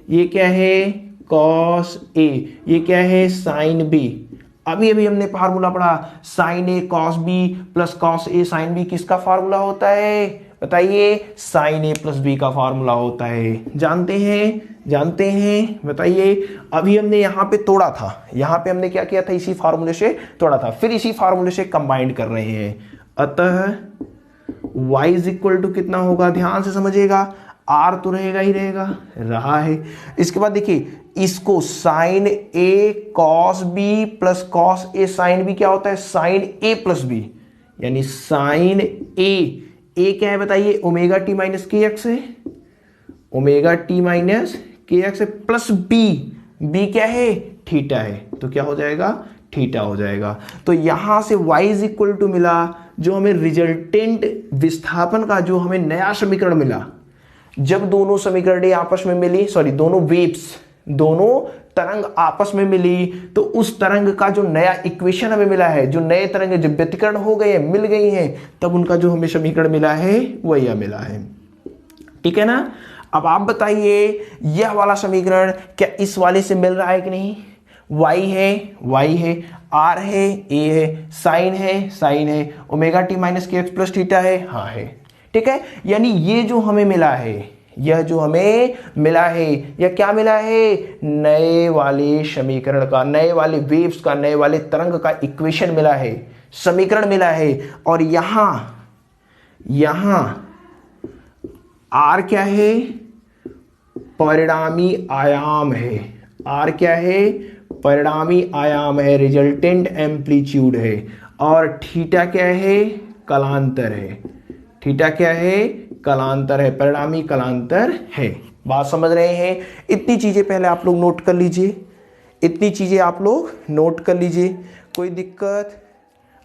ये क्या है कॉस ए, ये क्या है साइन बी। अभी अभी हमने फार्मूला पढ़ा sign A cos B plus cos A sine B किसका फार्मूला होता है बताइए, साइन ए प्लस बी का फार्मूला होता है। जानते हैं बताइए। अभी हमने यहाँ पे तोड़ा था, यहाँ पे हमने क्या किया था इसी फार्मूले से तोड़ा था, फिर इसी फार्मूले से कंबाइंड कर रहे हैं। अतः y इज इक्वल टू कितना होगा, ध्यान से समझिएगा, r तो रहेगा ही रहेगा, रहा है। इसके बाद देखिए इसको sign A cos B plus cos A sine B क्या होता है साइन ए प्लस बी, यानी साइन ए क्या है बताइए omega T minus K x है, omega T minus K x है, प्लस बी क्या है थीटा है, तो क्या हो जाएगा थीटा हो जाएगा। तो यहां से y इज इक्वल टू मिला, जो हमें रिजल्टेंट विस्थापन का जो हमें नया समीकरण मिला, जब दोनों समीकरण आपस में मिली, सॉरी दोनों वेव्स, दोनों तरंग आपस में मिली, तो उस तरंग का जो नया इक्वेशन हमें मिला है, जो नए तरंग जब व्यतिकरण हो गए मिल गई हैं, तब उनका जो हमें समीकरण मिला है वह यह मिला है। ठीक है ना। अब आप बताइए यह वाला समीकरण क्या इस वाले से मिल रहा है कि नहीं, y है, r है, a है, साइन है, omega T minus K X plus theta है, हाँ है। ठीक है, यानी ये जो हमें मिला है, यह जो हमें मिला है, यह क्या मिला है नए वाले समीकरण का, नए वाले वेव्स का, नए वाले तरंग का इक्वेशन मिला है, समीकरण मिला है। और यहां r क्या है परिणामी आयाम है, r क्या है परिणामी आयाम है, रिजल्टेंट एम्पलीट्यूड है, और थीटा क्या है कलांतर है, थीटा क्या है कलांतर है, परिणामी कलांतर है। बात समझ रहे हैं। इतनी चीजें पहले आप लोग नोट कर लीजिए, इतनी चीजें आप लोग नोट कर लीजिए, कोई दिक्कत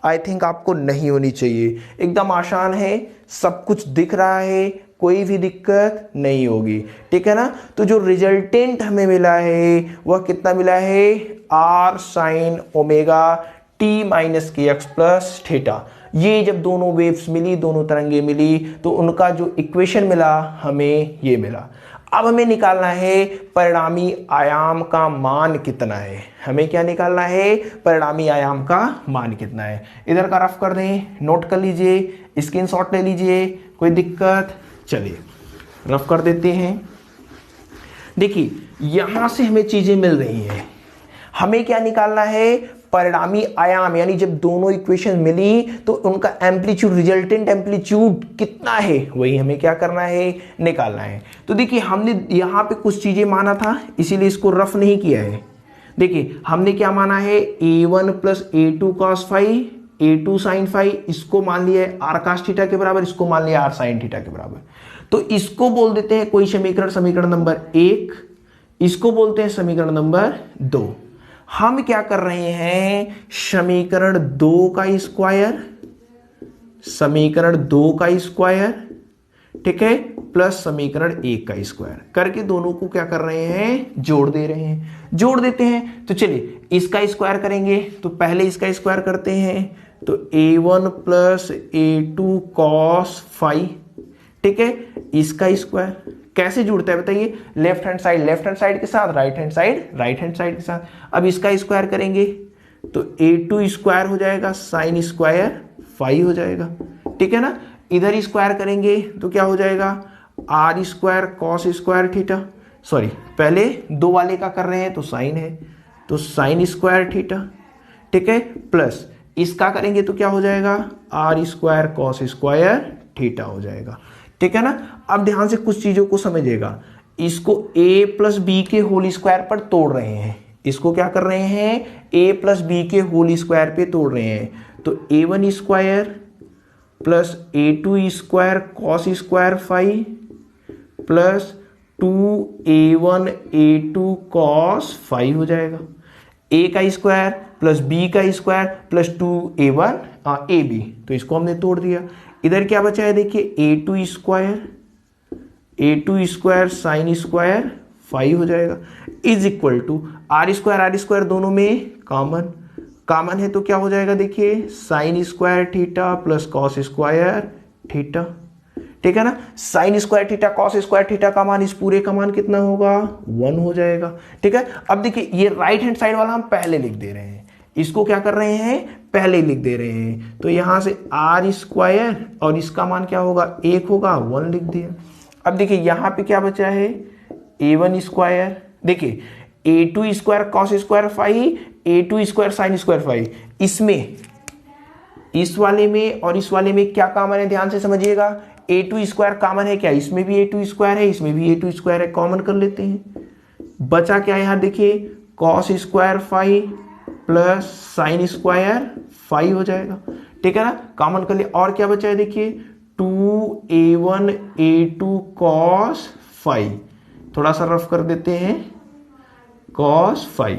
आई थिंक आपको नहीं होनी चाहिए, एकदम आसान है, सब कुछ दिख रहा है, कोई भी दिक्कत नहीं होगी। ठीक है ना। तो जो रिजल्टेंट हमें मिला है वह कितना मिला है r sign omega T minus K X plus theta. ये जब दोनों वेव्स मिली, दोनों तरंगे मिली, तो उनका जो इक्वेशन मिला हमें ये मिला। अब हमें निकालना है परिणामी आयाम का मान कितना है, हमें क्या निकालना है परिणामी आयाम का मान कितना है। इधर का रफ कर दें, नोट कर लीजिए, स्क्रीनशॉट ले लीजिए, कोई दिक्कत, चलिए रफ कर देते हैं। देखिए यहां से हमें चीजें मिल रही हैं, हमें क्या निकालना है परिणामी आयाम, यानी जब दोनों इक्वेशन मिली तो उनका एम्पलीट्यूड, रिजल्टेंट एम्पलीट्यूड कितना है, वही हमें क्या करना है निकालना है। तो देखिए हमने यहां पे कुछ चीजें माना था, इसीलिए इसको रफ नहीं किया है। देखिए हमने क्या माना है a1 plus a2 cos phi, a2 sine phi, इसको मान लिया है r cos थीटा के बराबर, इसको मान लिया r साइन थीटा के बराबर। तो इसको बोल देते हैं कोई समीकरण नंबर 1, इसको बोलते हैं समीकरण नंबर 2। हम क्या कर रहे हैं समीकरण 2 का स्क्वायर, समीकरण 2 का स्क्वायर, ठीक है, प्लस समीकरण 1 का स्क्वायर करके दोनों को क्या कर रहे हैं जोड़ दे रहे हैं, जोड़ देते हैं। तो चलिए इसका स्क्वायर करेंगे, तो पहले इसका स्क्वायर करते हैं, तो a1 plus a2 cos phi, ठीक है, इसका स्क्वायर कैसे जुड़ता है बताइए, लेफ्ट हैंड साइड के साथ, राइट हैंड साइड के साथ। अब इसका स्क्वायर करेंगे तो a2 स्क्वायर हो जाएगा साइन स्क्वायर फाई हो जाएगा, ठीक है ना। इधर स्क्वायर करेंगे तो क्या हो जाएगा r square cos square theta, sorry पहले दो वाले का कर रहे हैं तो साइन है, तो साइन स्क्वायर थीटा, ठीक है, प्लस इसका करेंगे तो क्या हो जाएगा r square cos square theta हो जाएगा, ठीक है ना। अब ध्यान से कुछ चीजों को समझिएगा, इसको a प्लस बी के होल स्क्वायर पर तोड़ रहे हैं, इसको क्या कर रहे हैं a प्लस बी के होल स्क्वायर पे तोड़ रहे हैं, तो a1 square plus a2 square cos square phi plus 2a1 a2 cos phi हो जाएगा, a का स्क्वायर प्लस b का स्क्वायर प्लस 2a1 ab, तो इसको हमने तोड़ दिया। इधर क्या बचा है देखिए a2 square sine square phi हो जाएगा, is equal to r square दोनों में कॉमन है तो क्या हो जाएगा, देखिए sine square theta plus cos square theta, ठीक है ना। Sine square theta cos square theta का मान, इस पूरे का मान कितना होगा, 1 हो जाएगा, ठीक है। अब देखिए ये राइट हैंड साइड वाला हम पहले लिख दे रहे हैं, इसको क्या कर रहे हैं, पहले लिख दे रहे हैं। तो यहां से आर स्क्वायर और इसका मान क्या होगा, 1 होगा, 1 लिख दिया। अब देखिए यहां पे क्या बचा है, a1 स्क्वायर, देखिए a2 square cos square phi, a2 square sine square phi, इसमें इस वाले में और इस वाले में क्या कॉमन है, ध्यान से समझिएगा, a2 स्क्वायर कॉमन है क्या, इसमें भी a2 स्क्वायर है, इसमें भी a2 स्क्वायर है, कॉमन कर लेते हैं। बचा क्या यहां, देखिए cos square phi plus sine square phi हो जाएगा, ठीक है ना, कॉमन कर लिया। और क्या बचा है, देखिए 2a1 a2 कॉस फाई, थोड़ा सा रफ कर देते हैं, कॉस फाई।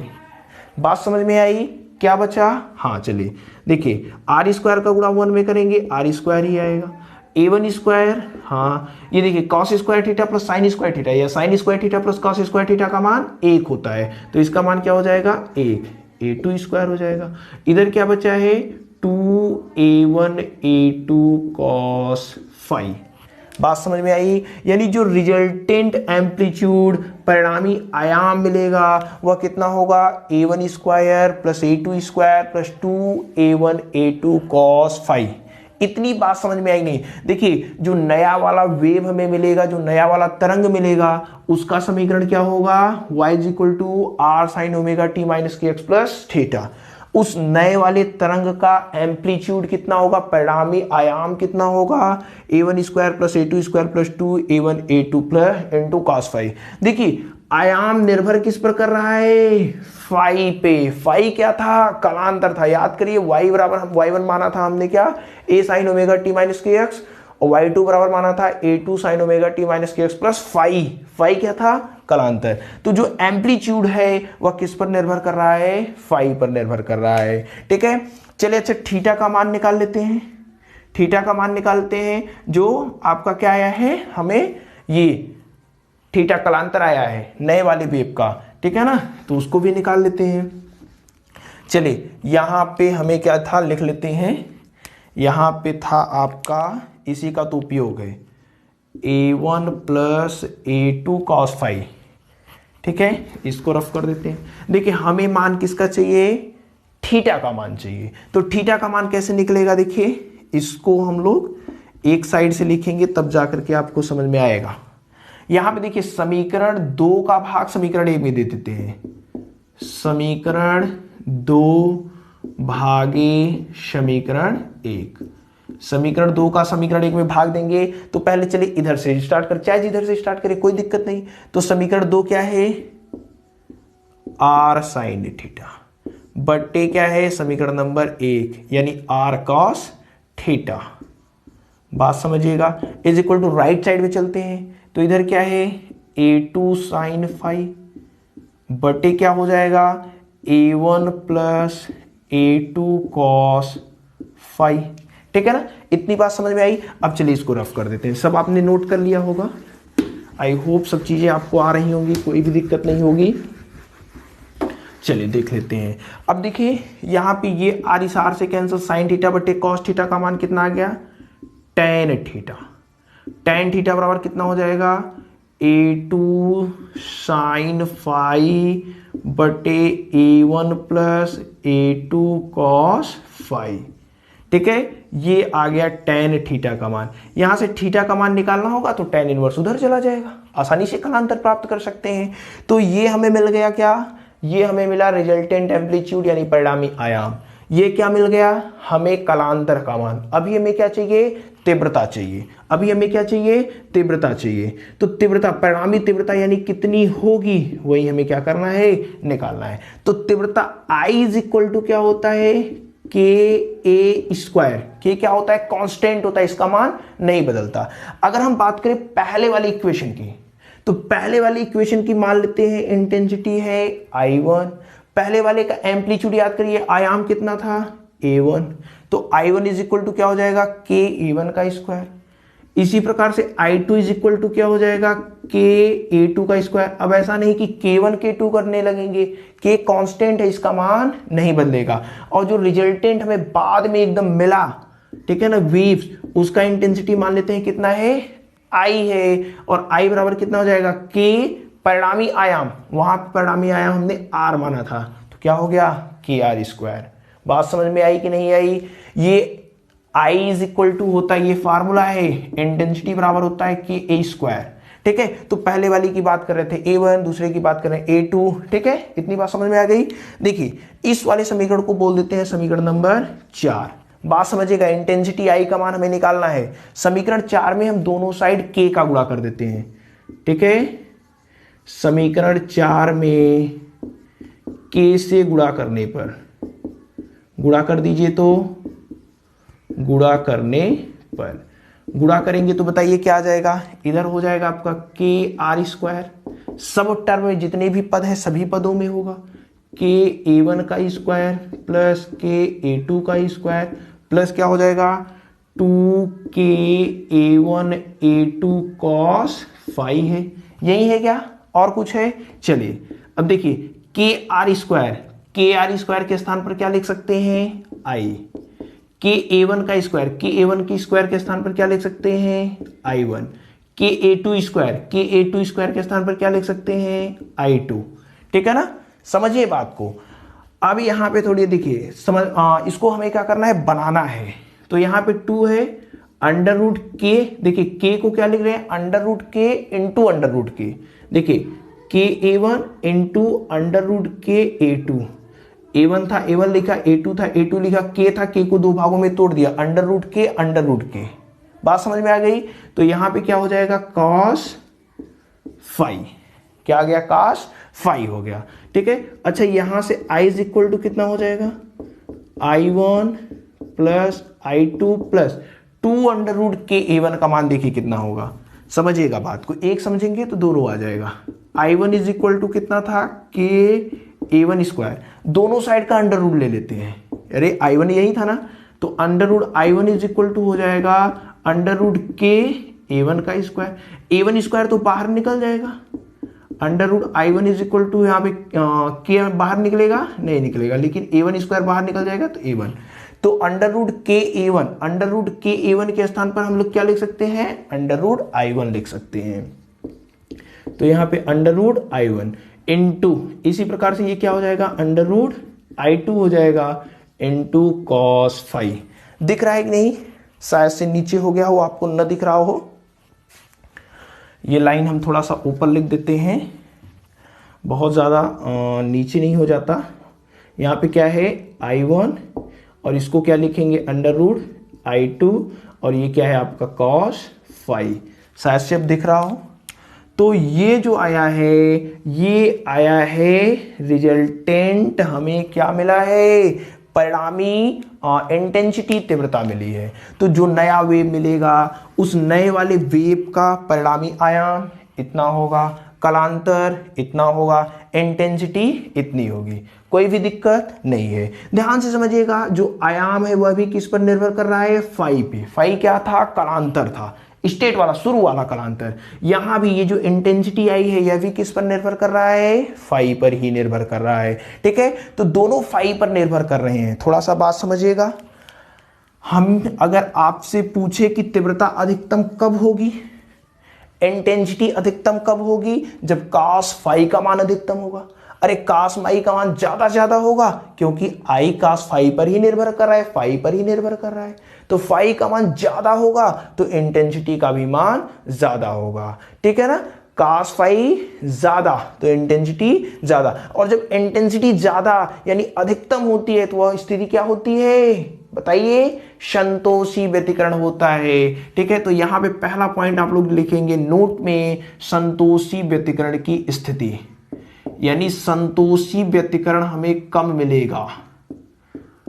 बात समझ में आई, क्या बचा, हाँ चलिए देखिए आर स्क्वायर का गुणा 1 में करेंगे, आर स्क्वायर ही आएगा, a1 स्क्वायर, हाँ ये देखिए cos square theta plus sine square theta, या sine square theta plus cos square theta का मान 1 होता है, तो इसका मान क्या हो जाएगा, 1, a2 स्क्वायर हो जाएगा। इधर क्या बचा है, 2a1 a2 कॉस फाई। बात समझ में आई, यानी जो रिजल्टेंट एम्पलीट्यूड परिणामी आयाम मिलेगा वह कितना होगा, a1 square plus a2 square plus 2a1 a2 cos phi. इतनी बात समझ में आई नहीं, देखिए जो नया वाला वेव हमें मिलेगा, जो नया वाला तरंग मिलेगा, उसका समीकरण क्या होगा, y is equal to R sine omega T minus K X plus theta. उस नए वाले तरंग का एम्पलीट्यूड कितना होगा, परिणामी आयाम कितना होगा, a1 square plus a2 square plus 2a1 a2 plus into cos phi. देखिए आयाम निर्भर किस पर कर रहा है, फाई पे। फाई क्या था, कलांतर था, याद करिए y बराबर हम y1 माना था हमने क्या, a sine omega T minus K x, और y2 बराबर माना था a2 sine omega T minus K X plus phi. Phi क्या था, कलांतर। तो जो एम्पलीट्यूड है वह किस पर निर्भर कर रहा है, फाई पर निर्भर कर रहा है, ठीक है। चलिए अच्छा थीटा का मान निकाल लेते हैं, थीटा का मान निकालते हैं, जो आपका क्या आया है, हमें ये थीटा कलांतर आया है नए वाले वेव का, ठीक है ना, तो उसको भी निकाल लेते हैं। चलिए यहां पे हमें क्या था, लिख लेते हैं, यहां पे था आपका इसी का तो उपयोग है, a1 plus a2 cos phi, ठीक है, इसको रफ कर देते हैं। देखिए हमें मान किसका चाहिए, थीटा का मान चाहिए। तो थीटा का मान कैसे निकलेगा, देखिए इसको हम लोग एक साइड से लिखेंगे तब जाकर के आपको समझ में आएगा। यहां पे देखिए समीकरण 2 का भाग समीकरण 1 में दे देते हैं, समीकरण 2 भागे समीकरण 1, समीकरण 2 का समीकरण 1 में भाग देंगे। तो पहले चलिए इधर से स्टार्ट कर, चाहे इधर से स्टार्ट करें कोई दिक्कत नहीं। तो समीकरण 2 क्या है, आर साइन थीटा बट्टे क्या है, समीकरण नंबर 1 यानी आर कॉस थीटा। बात समझिएगा, is equal to right side में चलते हैं, तो इधर क्या है, a2 साइन फाई बटे क्या हो जाएगा, a1 plus a2 cos phi, ठीक है ना। इतनी बात समझ में आई। अब चलिए इसको रफ कर देते हैं, सब आपने नोट कर लिया होगा, आई होप सब चीजें आपको आ रही होंगी, कोई भी दिक्कत नहीं होगी। चलिए देख लेते हैं। अब देखिए यहां पे ये आर इस आर से कैंसिल, साइन थीटा बटे कॉस थीटा का मान कितना आ गया, टेन थीटा। टेन थीटा बराबर कितना हो जाएगा, a2 साइन फाई बटे a1 plus a2 cos phi, ठीक है। ये आ गया टेन थीटा का मान। यहां से थीटा का मान निकालना होगा तो टेन इनवर्स उधर चला जाएगा, आसानी से कलांतर प्राप्त कर सकते हैं। तो ये हमें मिल गया क्या, ये हमें मिला रिजल्टेंट एम्पलीट्यूड यानी परिणामी आयाम। ये क्या मिल गया, हमें कलांतर का मान। अभी हमें क्या चाहिए, तीव्रता चाहिए। अभी हमें क्या चाहिए, तीव्रता चाहिए। तो तीव्रता, परिणामी तीव्रता यानी कितनी होगी, वही हमें क्या करना है, निकालना है। तो तीव्रता I इज इक्वल टू क्या होता है, के ए स्क्वायर। के क्या होता है, कांस्टेंट होता है, इसका मान नहीं बदलता। अगर हम बात करें पहले वाली इक्वेशन की, तो पहले वाली इक्वेशन की मान लेते हैं इंटेंसिटी है I1, पहले वाले का एम्पलीट्यूड याद करिए, आयाम कितना था A1, तो I1 इज इक्वल टू क्या हो जाएगा, के A1 का स्क्वायर। इसी प्रकार से I2 इज इक्वल टू क्या हो जाएगा, KA2 का स्क्वायर। अब ऐसा नहीं कि K1 K2 करने लगेंगे, K कांस्टेंट है, इसका मान नहीं बदलेगा। और जो रिजल्टेंट हमें बाद में एकदम मिला, ठीक है ना, वेव्स, उसका इंटेंसिटी मान लेते हैं कितना है, I है। और I बराबर कितना हो जाएगा, K परिणामी आयाम, वहां पर परिणामी आयाम हमने R माना था, तो क्या हो गया, KR स्क्वायर। बात समझ में आई कि नहीं आई? ये I इज इक्वल टू होता है, ये फार्मूला है, इंटेंसिटी बराबर होता है KA स्क्वायर। ठीक है, तो पहले वाली की बात कर रहे थे A1, दूसरे की बात कर रहे हैं A2। ठीक है, इतनी बात समझ में आ गई। देखिए इस वाले समीकरण को बोल देते हैं समीकरण नंबर 4। बात समझिएगा, इंटेंसिटी I का मान हमें निकालना है। समीकरण 4 में हम दोनों साइड K का गुणा कर देते हैं। ठीक है, समीकरण 4 में K से गुणा करने पर, गुणा कर दीजिए, तो गुणा करने पर, गुणा करेंगे तो बताइए क्या आ जाएगा, इधर हो जाएगा आपका KR स्क्वायर। सब टर्म में जितने भी पद हैं सभी पदों में होगा KA1 का स्क्वायर प्लस KA2 का स्क्वायर प्लस क्या हो जाएगा 2KA1 A2 cos फाई है। यही है क्या, और कुछ है? चलिए अब देखिए KR स्क्वायर के स्थान पर क्या लिख सकते हैं, I। KA1 का स्क्वायर, KA1 की स्क्वायर के स्थान पर क्या लिख सकते हैं, I1। KA2 स्क्वायर के स्थान पर क्या लिख सकते हैं, I2। ठीक है ना, समझिए बात को। अब यहाँ पे थोड़ी देखिए इसको हमें क्या करना है, बनाना है। तो यहाँ पे 2 है, अंडर रूट के, देखिए k को क्या लिख रहे हैं, अंडर रूट के इंटू अंडर रूट के। देखिए KA1 इंटू अंडर रूट के A2। A1 था, A1 लिखा, A2 था, A2 लिखा, K था, K को दो भागों में तोड़ दिया, अंडर रूट के। बात समझ में आ गई? तो यहां पे क्या हो जाएगा, cos फाई। क्या आ गया, cos फाई हो गया। ठीक है, अच्छा यहां से I इज इक्वल टू कितना हो जाएगा, I1 plus I2 plus 2 under root के A1 का मान देखिए कितना होगा। समझिएगा बात को, एक समझेंगे तो दो रो आ जाएगा। I1 इज इक्वल टू कितना था, KA1 स्क्वायर। दोनों साइड का अंडर रूट ले लेते हैं, अरे I1 यही था ना, तो under root I1 is equal to हो जाएगा अंडर रूट KA1 का स्क्वायर। A1 स्क्वायर तो बाहर निकल जाएगा, under root I1 is equal to यहाँ पे K बाहर निकलेगा, नहीं निकलेगा, लेकिन A1 स्क्वायर बाहर निकल जाएगा तो A1। तो अंडर रूट KA1 के स्थान पर हम लोग क्या लिख सकते हैं, अंडर रूट I1 लिख सकते हैं। तो यहाँ पे अंडर रूट I1 इंटू, इसी प्रकार से ये क्या हो जाएगा, अंडर रूट I2 हो जाएगा इंटू cos फाई। दिख रहा है कि नहीं? शायद से नीचे हो गया हो, आपको न दिख रहा हो। ये लाइन हम थोड़ा सा ऊपर लिख देते हैं, बहुत ज़्यादा नीचे नहीं हो जाता। यहाँ पे क्या है, I1 और इसको क्या लिखेंगे, अंडर रूट I2, और ये क्या है आपका cos फाई। शायद से अब दिख रहा हो। तो ये जो आया है, ये आया है रिजल्टेंट, हमें क्या मिला है, परिणामी इंटेंसिटी तीव्रता मिली है। तो जो नया वेव मिलेगा, उस नए वाले वेव का परिणामी आयाम इतना होगा, कालांतर इतना होगा, इंटेंसिटी इतनी होगी। कोई भी दिक्कत नहीं है। ध्यान से समझिएगा, जो आयाम है वह भी किस पर निर्भर कर रहा है, फाई पे। फाई क्या था, कालांतर था, स्टेट वाला, शुरू वाला कालांतर। यहां भी ये जो इंटेंसिटी आई है, यह भी किस पर निर्भर कर रहा है, फाई पर ही निर्भर कर रहा है। ठीक है, तो दोनों फाई पर निर्भर कर रहे हैं। थोड़ा सा बात समझिएगा, हम अगर आपसे पूछे कि तीव्रता अधिकतम कब होगी, इंटेंसिटी अधिकतम कब होगी, जब cos फाई का मान अधिकतम होगा। अरे cos फाई का मान ज्यादा होगा, क्योंकि I cos फाई पर ही निर्भर कर रहा है, फाई पर ही निर्भर कर रहा है। तो फाई का मान ज्यादा होगा तो इंटेंसिटी का भी मान ज्यादा होगा। ठीक है ना, cos फाई ज्यादा तो इंटेंसिटी ज्यादा। और जब इंटेंसिटी ज्यादा यानी अधिकतम होती है, तो वह स्थिति क्या होती है, बताइए, संतोषी व्यतिकरण होता है। ठीक है, तो यहां पे पहला पॉइंट आप लोग लिखेंगे नोट में, संतोषी व्यतिकरण की स्थिति, यानी संतोषी व्यतिकरण हमें कम मिलेगा।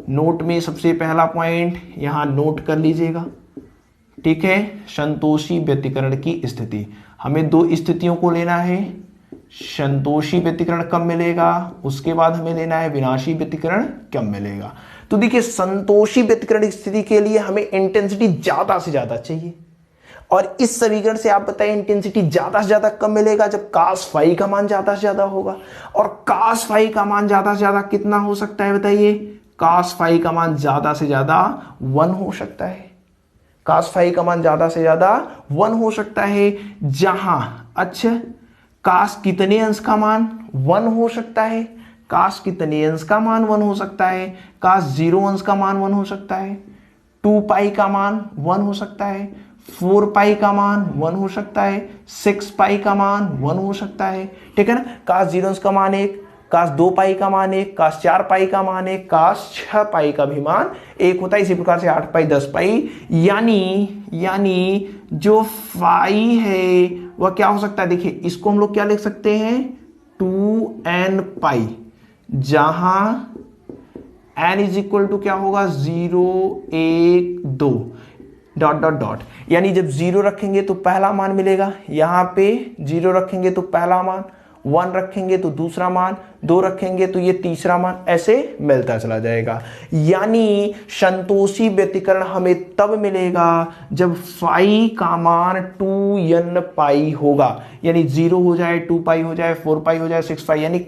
नोट में सबसे पहला पॉइंट यहां नोट कर लीजिएगा। ठीक है, संतोषी व्यतिकरण की स्थिति, हमें दो स्थितियों को लेना है। संतोषी व्यतिकरण कम मिलेगा, उसके बाद हमें लेना है विनाशी व्यतिकरण कम मिलेगा। तो देखिए, संतोषी व्यतिकरण स्थिति के लिए हमें इंटेंसिटी ज्यादा से ज्यादा चाहिए, और इस समीकरण से आप बताइए इंटेंसिटी ज्यादा से ज्यादा कब मिलेगा, जब cos फाई का मान ज्यादा से ज्यादा होगा। और cos फाई का मान ज्यादा से ज्यादा कितना हो सकता है बताइए, cos फाई का मान ज्यादा से ज्यादा 1 हो सकता है। cos फाई का मान ज्यादा से ज्यादा 1 हो सकता है, जहां अच्छा cos कितने अंश का मान 1 हो सकता है, cos कितने अंश का मान 1 हो सकता है, cos 0 अंश का मान 1 हो सकता है, 2 पाई का मान 1 हो सकता है, 4 पाई का मान 1 हो सकता है, 6 पाई का मान 1 हो सकता है। ठीक है ना, cos 0 अंश का मान 1, cos 2 पाई का मान 1, cos 4 पाई का मान 1, cos 6 पाई का भी मान 1 होता है। इसी प्रकार से 8 पाई 10 पाई, यानी जो फाई है वह क्या हो सकता है, देखिए इसको हम लोग क्या लिख सकते हैं 2n पाई, जहां n इज इक्वल टू क्या होगा 0 1 2 डॉट डॉट डॉट, यानी जब 0 रखेंगे तो पहला मान मिलेगा, यहां पे 0 रखेंगे तो पहला मान, 1 रखेंगे तो दूसरा मान, 2 रखेंगे तो ये तीसरा मान, ऐसे मिलता चला जाएगा। यानी संतोषी व्यतिकरण हमें तब मिलेगा जब फाई का मान 2n पाई होगा, यानी 0 हो जाए, 2 पाई हो जाए, 4 पाई हो जाए, 6 पाई, यानी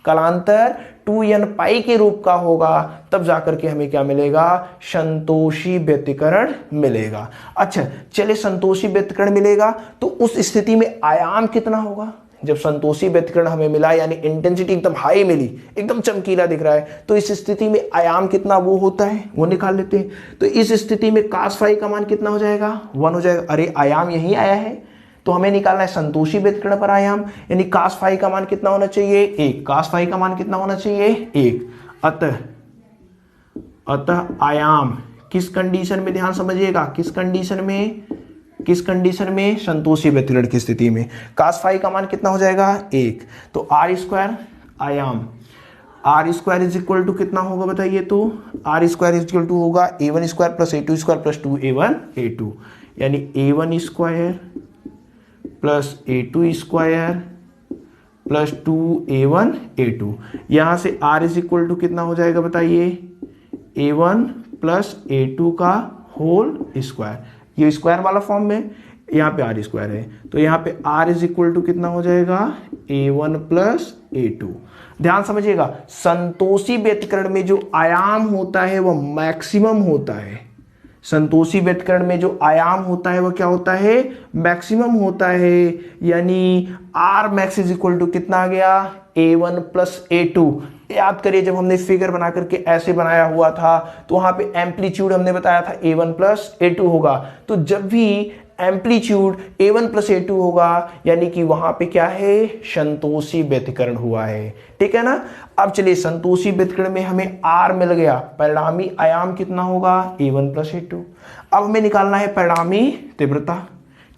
कलांतर 2n पाई के रूप का होगा, तब जाकर के हमें क्या मिलेगा, संतोषी व्यतिकरण मिलेगा। अच्छा चलिए, संतोषी व्यतिकरण मिलेगा तो उस स्थिति में आयाम कितना होगा, जब संतोषी व्यतिकरण हमें मिला यानी इंटेंसिटी एकदम हाई मिली, एकदम चमकीला दिख रहा है, तो इस स्थिति में आयाम कितना वो होता है वो निकाल लेते हैं। तो इस स्थिति में cos फाई का मान कितना हो जाएगा 1 हो जाएगा। अरे आयाम यही आया है तो हमें निकालना है संतोषी व्यतिकरण पर आयाम, यानी cos फाई का मान कितना होना चाहिए 1, cos फाई का मान कितना होना चाहिए 1। अतः आयाम किस कंडीशन में, ध्यान समझिएगा, किस कंडीशन में संतोषी व्यतिकरण की स्थिति में cos फाई का मान कितना हो जाएगा 1। तो आर स्क्वायर आयाम, R square is equal to कितना होगा बताइए, तो R square is equal to होगा a1 square plus a2 square plus 2a1 a2, यानी a1 square plus a2 square plus 2a1 a2। यहां से r इज इक्वल टू कितना हो जाएगा बताइए, a1 प्लस a2 का होल स्क्वायर, ये स्क्वायर वाला फॉर्म में, यहाँ पे आर स्क्वायर है तो यहाँ पे r इज इक्वल टू कितना हो जाएगा a1 प्लस a2। ध्यान समझिएगा, संतोषी व्यतिकरण में जो आयाम होता है वह मैक्सिमम होता है, संतोषी व्यतिकरण में जो आयाम होता है वह क्या होता है, मैक्सिमम होता है। यानी R max is equal to कितना आ गया a1 प्लस a2। याद करिए जब हमने फिगर बना करके ऐसे बनाया हुआ था तो वहां पे एम्पलीट्यूड हमने बताया था a1 प्लस a2 होगा, तो जब भी एम्पलीट्यूड a1 प्लस a2 होगा यानी कि वहां पे क्या है, संतोषी व्यतिकरण हुआ है। ठीक है ना। अब चलिए संतोषी व्यतिकरण में हमें r मिल गया, परिणामी आयाम कितना होगा a1 प्लस a2। अब हमें निकालना है परिणामी तीव्रता।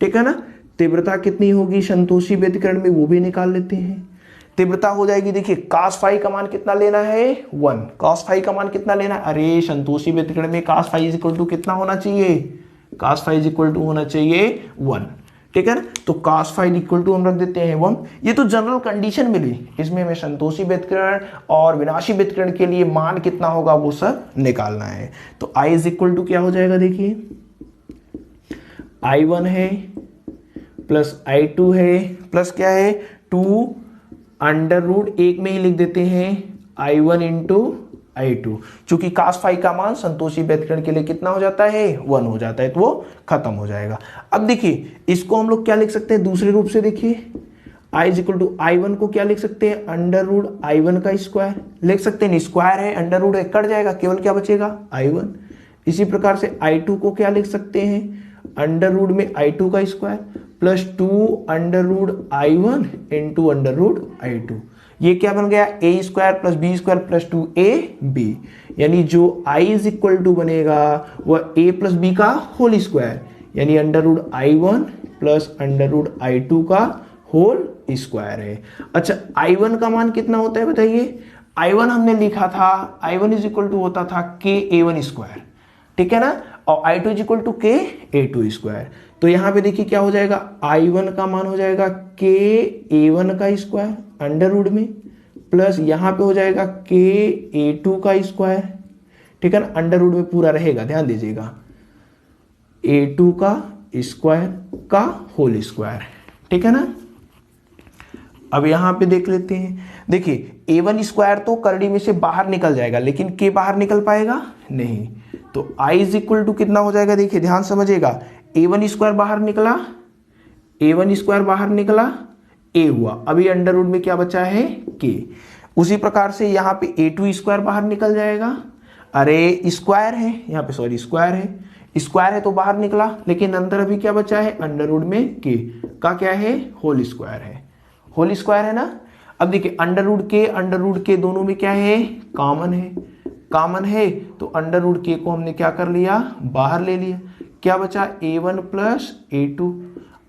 ठीक है ना, तीव्रता कितनी होगी संतोषी व्यतिकरण में वो भी निकाल लेते हैं। तीव्रता हो जाएगी, देखिए cos फाई का मान कितना लेना है 1, cos फाई का मान कितना लेना है, अरे संतोषी व्यतिकरण में cos फाई इज इक्वल टू कितना होना चाहिए, cos फाई इज इक्वल टू होना चाहिए 1। ठीक है ना, तो cos फाई इक्वल टू हम रख देते हैं 1। ये तो जनरल कंडीशन मिली, इसमें हमें संतोषी व्यतिकरण और विनाशी व्यतिकरण के लिए मान कितना होगा वो सब निकालना है। तो I इज इक्वल टू क्या हो जाएगा, देखिए I1 है प्लस I2 है प्लस क्या है 2 अंडर रूट 1 में ही लिख देते हैं I1 इंटू I2। चूंकि cos फाई का मान संतोषी व्यतिकरण के लिए कितना हो जाता है 1 हो जाता है, तो वो खत्म हो जाएगा। अब देखिए इसको हम लोग क्या लिख सकते हैं दूसरे रूप से, देखिए I is equal to I1 को क्या लिख सकते हैं अंडर रूट I1 का स्क्वायर लिख सकते हैं, स्क्वायर है अंडर रूट कट जाएगा, केवल क्या बचेगा I1। इसी प्रकार से I2 को क्या लिख सकते हैं अंडर रूट में I2 का square plus 2 under root I1 into under root I2। ये क्या बन गया a square plus B square plus 2ab, यानी जो I इज इक्वल टू बनेगा वह a प्लस बी का होल स्क्वायर, यानी under root I1 plus under root I2 का होल स्क्वायर है। अच्छा I1 का मान कितना होता है बताइए, I1 हमने लिखा था I1 इज इक्वल टू होता था KA1 स्क्वायर। ठीक है ना, और I2 is equal to KA2 square. तो यहां पे देखिए क्या हो जाएगा, I1 का मान हो जाएगा KA1 का स्क्वायर अंडर रूट में प्लस यहां पे हो जाएगा KA2 का स्क्वायर। ठीक है ना, अंडर रूट में पूरा रहेगा, ध्यान दीजिएगा A2 का स्क्वायर का होल स्क्वायर, ठीक है ना। अब यहां पे देख लेते हैं, देखिए a1 स्क्वायर तो करड़ी में से बाहर निकल जाएगा, लेकिन k बाहर निकल पाएगा नहीं, तो i इज इक्वल टू कितना हो जाएगा, देखिए ध्यान समझिएगा, a1 स्क्वायर बाहर निकला, a1 स्क्वायर बाहर निकला, a हुआ, अभी अंडर रूट में क्या बचा है k। उसी प्रकार से यहाँ पे a2 स्क्वायर बाहर निकल जाएगा, अरे स्क्वायर है यहाँ पे, सॉरी स्क्वायर है तो बाहर निकला, लेकिन अंदर अभी क्या बचा है, अंडर रूट में k का क्या है, होल स्क्वायर है, होल स्क्वायर है ना। अब देखिए अंडर रूट के दोनों में क्या है, कॉमन है, तो अंडर रूट के को हमने क्या कर लिया, बाहर ले लिया, क्या बचा a1 प्लस a2,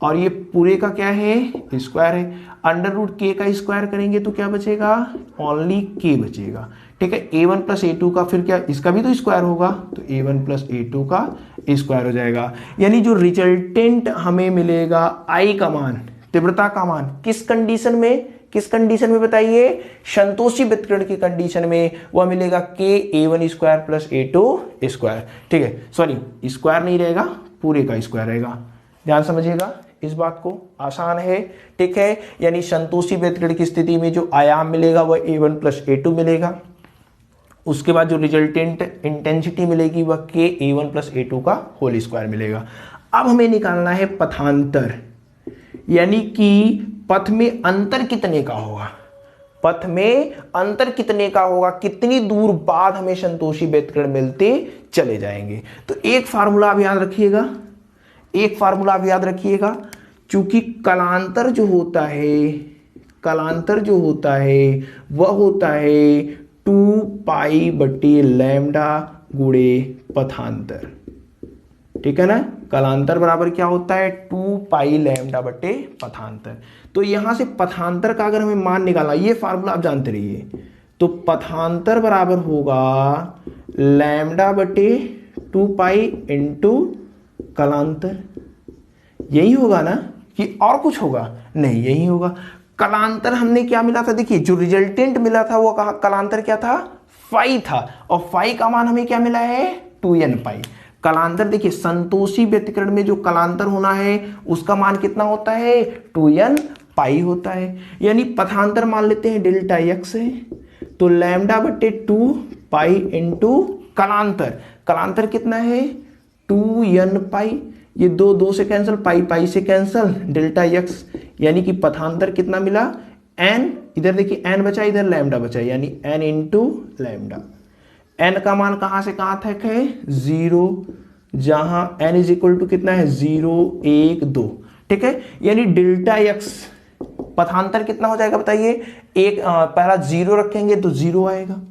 और ये पूरे का क्या है, स्क्वायर है, अंडर रूट के का स्क्वायर करेंगे तो क्या बचेगा, ओनली के बचेगा, ठीक है। a1 प्लस a2 का फिर क्या, इसका भी तो स्क्वायर होगा, तो a1 प्लस a2 का स्क्वायर हो जाएगा। यानी जो रिजल्टेंट हमें मिलेगा I का मान, तीव्रता का मान, किस कंडीशन में बताइए, संतोषी व्यतिकरण की कंडीशन में, वह मिलेगा k a1 square plus a2 square, ठीक है, सॉरी स्क्वायर नहीं रहेगा, पूरे का स्क्वायर रहेगा, ध्यान समझिएगा इस बात को, आसान है, ठीक है। यानी संतोषी व्यतिकरण की स्थिति में जो आयाम मिलेगा वह a1 प्लस a2 मिलेगा, उसके बाद जो रिजल्टेंट इंटेंसिटी मिलेगी वह k a1 प्लस a2 का होल स्क्वायर मिलेगा। अब हमें निकालना है पथांतर, यानी कि पथ में अंतर कितने का होगा, कितनी दूर बाद हमें संतोषी व्यतिकरण मिलते चले जाएंगे। तो एक फार्मूला आप याद रखिएगा, चूंकि कलांतर जो होता है वह होता है 2 पाई बटे लैम्डा गुणे पथांतर, ठीक है ना। कलांतर बराबर क्या होता है, 2 पाई लैम्डा बटे पथांतर। तो यहां से पथांतर का अगर हमें मान निकालना, ये फार्मूला आप जानते रहिए, तो पथांतर बराबर होगा लैम्डा बटे 2 पाई इंटू कलांतर, यही होगा ना, कि और कुछ होगा, नहीं यही होगा। कलांतर हमने क्या मिला था, देखिए जो रिजल्टेंट मिला था वो कलांतर क्या था, फाई था, और फाई का मान हमें क्या मिला है, 2n पाई। कलांतर देखिए संतोषी व्यतिकरण में जो कलांतर होना है उसका मान कितना होता है, 2n पाई होता है। यानी पथांतर मान लेते हैं डेल्टा x है, तो लैम्डा बटे 2 पाई इंटू कलांतर कितना है, 2n पाई, ये दो से कैंसिल, पाई से कैंसिल, डेल्टा x, यानी कि पथांतर कितना मिला, n, इधर देखिए n बचा, इधर लैम्डा बचा, यानी n इंटू लैम्डा। n का मान कहां से कहां तक है, 0, जहां n इज इक्वल टू कितना है, 0 1 2, ठीक है। यानी डेल्टा x पथांतर कितना हो जाएगा बताइए, पहला 0 रखेंगे तो 0 आएगा,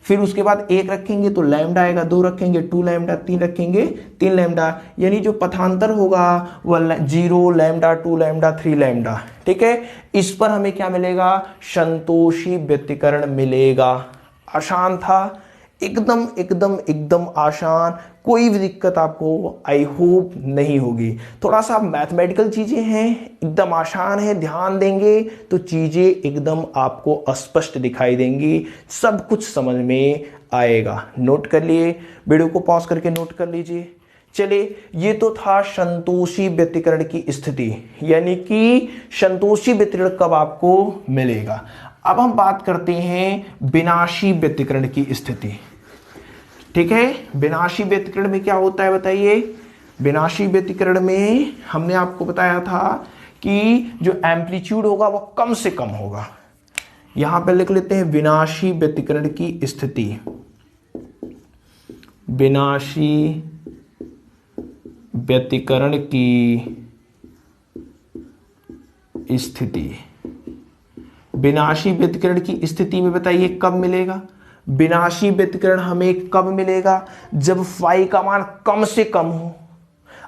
फिर उसके बाद 1 रखेंगे तो लैम्डा आएगा, 2 रखेंगे 2 लैम्डा, 3 रखेंगे 3 लैम्डा, यानी जो पथांतर होगा वह 0 लैम्डा 2 लैम्डा 3 लैम्डा, ठीक है। इस पर हमें क्या मिलेगा, संतोषी व्यतिकरण मिलेगा। आसान था, एकदम आसान, कोई भी दिक्कत आपको आई होप नहीं होगी। थोड़ा सा मैथमेटिकल चीजें हैं, एकदम आसान है, ध्यान देंगे तो चीजें एकदम आपको स्पष्ट दिखाई देंगी, सब कुछ समझ में आएगा। नोट कर लिए, वीडियो को पॉज करके नोट कर लीजिए। चलिए, ये तो था संतोषी व्यतिकरण की स्थिति, यानी कि संतोषी व्यतिकरण कब आपको मिलेगा। अब हम बात करते हैं विनाशी व्यतिकरण की स्थिति, ठीक है। विनाशी व्यतिकरण में क्या होता है बताइए, विनाशी व्यतिकरण में हमने आपको बताया था कि जो एम्पलीट्यूड होगा वह कम से कम होगा। यहां पर लिख लेते हैं विनाशी व्यतिकरण की स्थिति, विनाशी व्यतिकरण की स्थिति। विनाशी व्यतिकरण की स्थिति में बताइए कब मिलेगा, विनाशी व्यतिकरण हमें कब मिलेगा, जब फाई का मान कम से कम हो।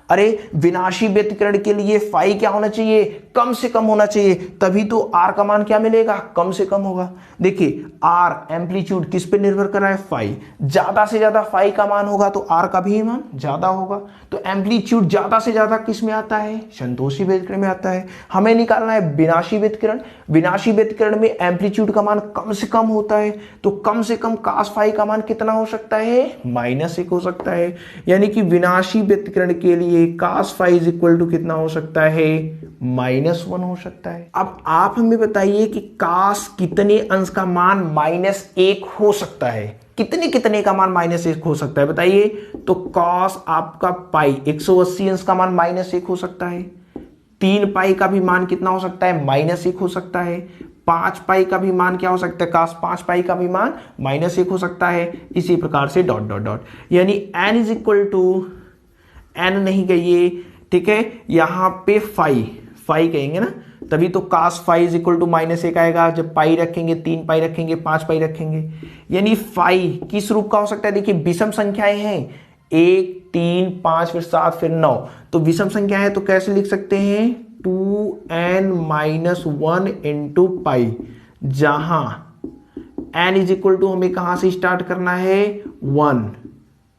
अरे विनाशी व्यतिकरण के लिए फाई क्या होना चाहिए, कम से कम होना चाहिए, तभी तो आर का मान क्या मिलेगा, कम से कम होगा। देखिए आर एम्पलीट्यूड किस पे निर्भर कर रहा है, फाई, ज्यादा से ज्यादा फाई का मान होगा तो आर का भी मान ज्यादा होगा। तो एम्पलीट्यूड ज्यादा से ज्यादा किस में आता है, संतोषी व्यतिकरण में आता है। हमें निकालना है विनाशी व्यतिकरण। विनाशी व्यतिकरण में एम्पलीट्यूड का मान कम से कम होता है, तो कम से कम कास फाई का मान कितना हो सकता है, -1 हो सकता है। यानी कि विनाशी व्यतिकरण के लिए cos phi is equal to कितना हो सकता है, -1 हो सकता है। अब आप हमें बताइए कि कास कितने अंश का मान -1 हो सकता है, कितने कितने का मान -1 हो सकता है बताइए। तो कॉस आपका पाई 180 अंश का मान -1 हो सकता है। 3 पाई का भी मान कितना हो सकता है, -1 हो सकता है। 5 पाई का भी मान क्या हो सकता है, कास 5 पाई का भी मान -1 हो सकता है। इसी प्रकार से डॉट डॉट डॉट, यानी n is equal to, n नहीं कहिए, ठीक है, यहां पे फाई कहेंगे ना, तभी तो cos phi is equal to -1 आएगा। जब पाई रखेंगे, 3 पाई रखेंगे, 5 पाई रखेंगे, यानी फाई किस रूप का हो सकता है। देखिए विषम संख्याएं हैं, 1 3 5 फिर 7 फिर 9, तो विषम संख्या है तो कैसे लिख सकते हैं, 2n-1 इंटू पाई, जहां n इज इक्वल टू हमें कहां से स्टार्ट करना है, 1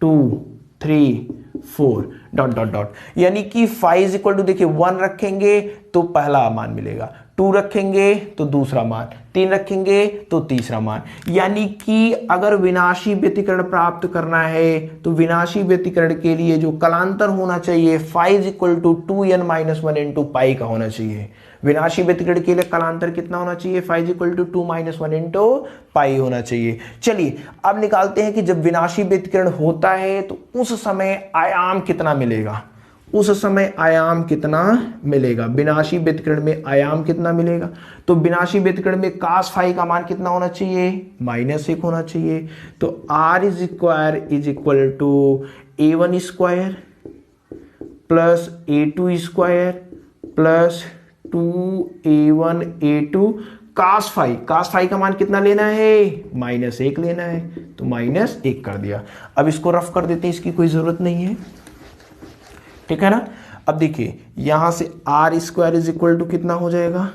2 3 4 डॉट डॉट डॉट, यानी कि फाई इज इक्वल टू, देखिए 1 रखेंगे तो पहला मान मिलेगा, 2 रखेंगे तो दूसरा मान, 3 रखेंगे तो तीसरा मान। यानी कि अगर विनाशी व्यतिकरण प्राप्त करना है तो विनाशी व्यतिकरण के लिए जो कलांतर होना चाहिए, phi is equal to 2n-1 into pi का होना चाहिए। विनाशी व्यतिकरण के लिए कलांतर कितना होना चाहिए, phi is equal to 2-1 into pi होना चाहिए। चलिए अब निकालते हैं कि जब विनाशी व्यतिकरण होता है तो उस समय आयाम कितना मिलेगा, उस समय आयाम कितना मिलेगा, विनाशी व्यतिकरण में आयाम कितना मिलेगा। तो विनाशी व्यतिकरण में कास फाई का मान कितना होना चाहिए, -1 होना चाहिए। तो r is equal to a1 square plus a2 square plus 2a1 a2 cos phi का मान कितना लेना है, -1 लेना है, तो -1 कर दिया। अब इसको रफ कर देते हैं, इसकी कोई जरूरत नहीं है, ठीक है ना। अब देखिए यहां से r square is equal to कितना हो जाएगा,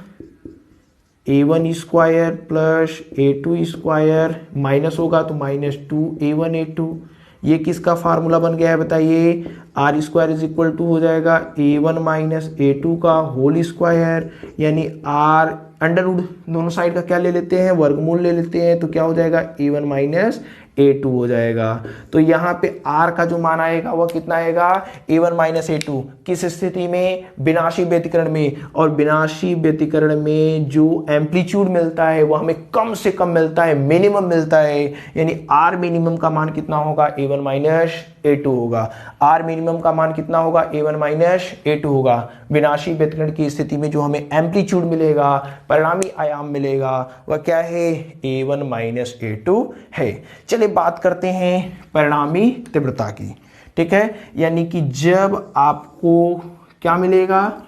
a1 square plus a2 square, minus होगा तो -2a1 a2। ये किसका फार्मूला बन गया है बताइए, r square is equal to हो जाएगा a1 माइनस a2 का होल स्क्वायर, यानी आर अंडर रूट दोनों साइड का क्या ले लेते हैं, वर्गमूल ले लेते हैं, तो क्या हो जाएगा a1 माइनस a2 हो जाएगा। तो यहाँ पे r का जो मान आएगा वह कितना आएगा, a1 माइनस a2, किस स्थिति में, विनाशी व्यतिकरण में। और विनाशी व्यतिकरण में जो एम्पलीट्यूड मिलता है वह हमें कम से कम मिलता है, मिनिमम मिलता है, यानी r मिनिमम का मान कितना होगा, a1 माइनस a2 होगा। r मिनिमम का मान कितना होगा, a1 माइनस a2 होगा। विनाशी व्यतिकरण की स्थिति में जो हमें एम्पलीट्यूड मिलेगा, परिणामी आयाम मिलेगा, वह क्या है, a1 माइनस a2 है। चलिए बात करते हैं परिणामी तीव्रता की, ठीक है। यानी कि जब आपको क्या मिलेगा,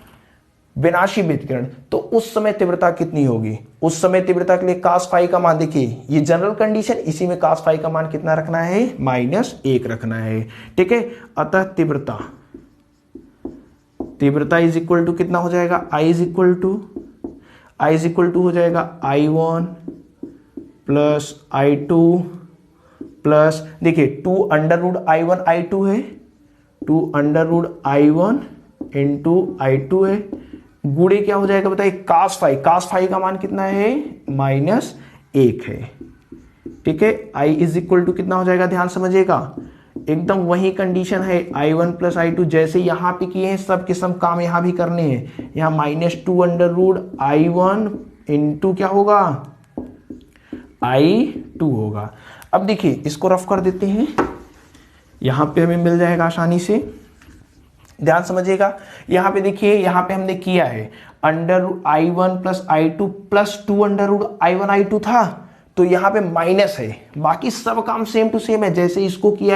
विनाशी व्यतिकरण, तो उस समय तीव्रता कितनी होगी, उस समय तीव्रता के लिए कास फाई का मान, देखिए ये जनरल कंडीशन, इसी में कास फाई का मान कितना रखना है, -1 रखना है, ठीक है। अतः तीव्रता इज इक्वल टू कितना हो जाएगा, I इज इक्वल टू हो जाएगा I1 प्लस I2 प्लस, देखिए 2 अंडर रूट I1 I2 है, 2 under root I1 into I2 है, गुणे क्या हो जाएगा बताइए, कास फाई का मान कितना है, -1 है, ठीक है। I इज इक्वल टू कितना हो जाएगा, ध्यान समझिएगा, एकदम वही कंडीशन है, I1 प्लस I2, जैसे यहां पे किए हैं सब के सब काम यहां भी करने हैं। यहां -2 अंडर रूट I1 इंटू क्या होगा, I2 होगा। अब देखिए इसको रफ कर देते हैं, यहां पे हमें मिल जाएगा आसानी से, ध्यान समझिएगा। यहां पे देखिए, यहां पे हमने किया है under root I1 plus I2 plus 2 under root I1 I2 था, तो यहां पे माइनस है, बाकी सब काम सेम टू सेम है, जैसे इसको किया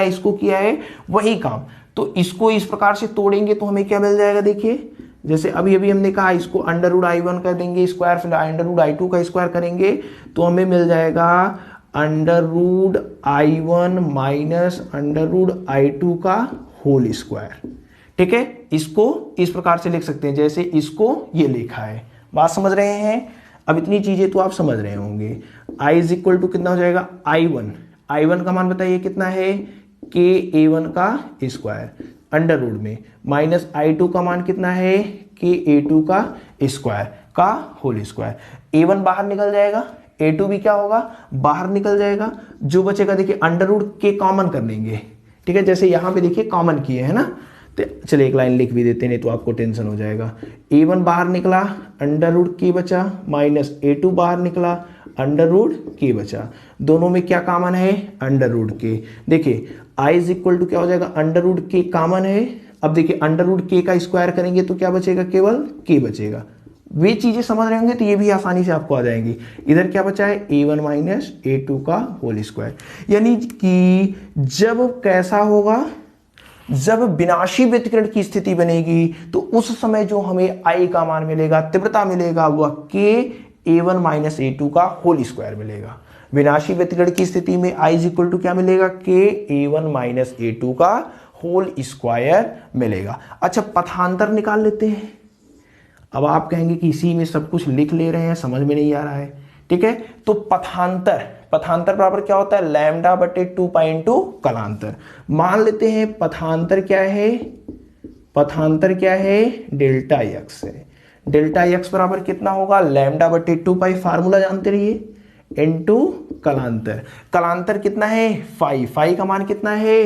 है वही काम। तो इसको इस प्रकार से तोड़ेंगे तो हमें क्या मिल जाएगा, देखिए जैसे अभी हमने कहा, इसको अंडर रूट I1 कर देंगे स्क्वायर, फिर अंडर रूट I2 का स्क्वायर करेंगे तो हमें मिल जाएगा under root I1 minus under root I2 का होल स्क्वायर, ठीक है, इसको इस प्रकार से लिख सकते हैं जैसे इसको ये लिखा है। बात समझ रहे हैं? अब इतनी चीजें तो आप समझ रहे होंगे। i इज इक्वल टू कितना हो जाएगा, i1 का मान बताइए कितना है, के a1 का स्क्वायर अंडर रूट में माइनस i2 का मान कितना है, के a2 का स्क्वायर का होल स्क्वायर। a1 बाहर निकल जाएगा, a2 भी क्या होगा, बाहर निकल जाएगा। जो बचेगा देखिए अंडर रूट के कॉमन कर लेंगे, ठीक है, जैसे यहां पे देखिए कॉमन किए है ना, तो चलिए एक लाइन लिख भी देते हैं नहीं तो आपको टेंशन हो जाएगा। a1 बाहर निकला, अंडर रूट के बचा, माइनस a2 बाहर निकला, अंडर रूट के बचा। दोनों में क्या कॉमन है, अंडर रूट के। देखिए i इज इक्वल टू क्या हो जाएगा, अंडर रूट के कॉमन है। अब देखिए अंडर रूट के का स्क्वायर करेंगे तो क्या बचेगा, केवल के बचेगा। वे चीजें समझ रहे होंगे तो ये भी आसानी से आपको आ जाएंगी। इधर क्या बचा है, a1 माइनस a2 का होल स्क्वायर। यानी कि जब कैसा होगा, जब विनाशी व्यतिकरण की स्थिति बनेगी तो उस समय जो हमें I का मान मिलेगा, तीव्रता मिलेगा, वह के a1 माइनस a2 का होल स्क्वायर मिलेगा। विनाशी व्यतिकरण की स्थिति में I इज इक्वल टू क्या मिलेगा, के a1 माइनस a2 का होल स्क्वायर मिलेगा। अच्छा पथांतर निकाल लेते हैं। अब आप कहेंगे कि इसी में सब कुछ लिख ले रहे हैं, समझ में नहीं आ रहा है, ठीक है। तो पथांतर बराबर क्या होता है, लैम्डा बटे 2 पाई इंटू कलांतर। मान लेते हैं पथांतर क्या है, पथांतर क्या है, डेल्टा एक्स है। डेल्टा एक्स बराबर कितना होगा, लैम्डा बटे 2 पाई, फार्मूला जानते रहिए, इंटू कलांतर। कलांतर कितना है, फाई का मान कितना है,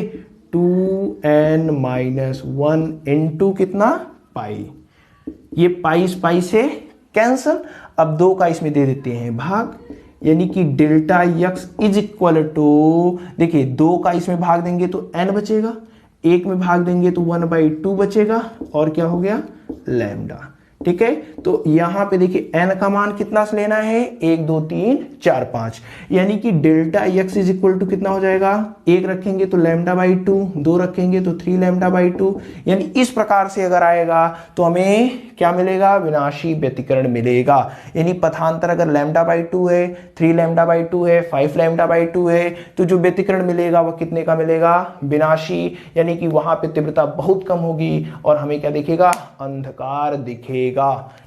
2n माइनस 1 इंटू कितना, पाई। ये पाई से कैंसल। अब 2 का इसमें दे देते हैं भाग, यानी कि delta x is equal to, देखिए 2 का इसमें भाग देंगे तो n बचेगा, 1 में भाग देंगे तो 1/2 बचेगा, और क्या हो गया, लैम्डा। ठीक है, तो यहां पे देखिए n का मान कितना से लेना है, 1 2 3 4 5, यानी कि delta x is equal to कितना हो जाएगा, 1 रखेंगे तो λ/2, 2 रखेंगे तो 3 λ/2। यानी इस प्रकार से अगर आएगा तो हमें क्या मिलेगा, विनाशी व्यतिकरण मिलेगा। यानी पथांतर अगर λ/2 है, 3 λ/2 है, 5 λ/2 है, तो जो व्यतिकरण मिलेगा वह कितने का मिलेगा, विनाशी। यानी कि वहां पे तीव्रता बहुत कम होगी और हमें क्या दिखेगा, अंधकार दिखेगा।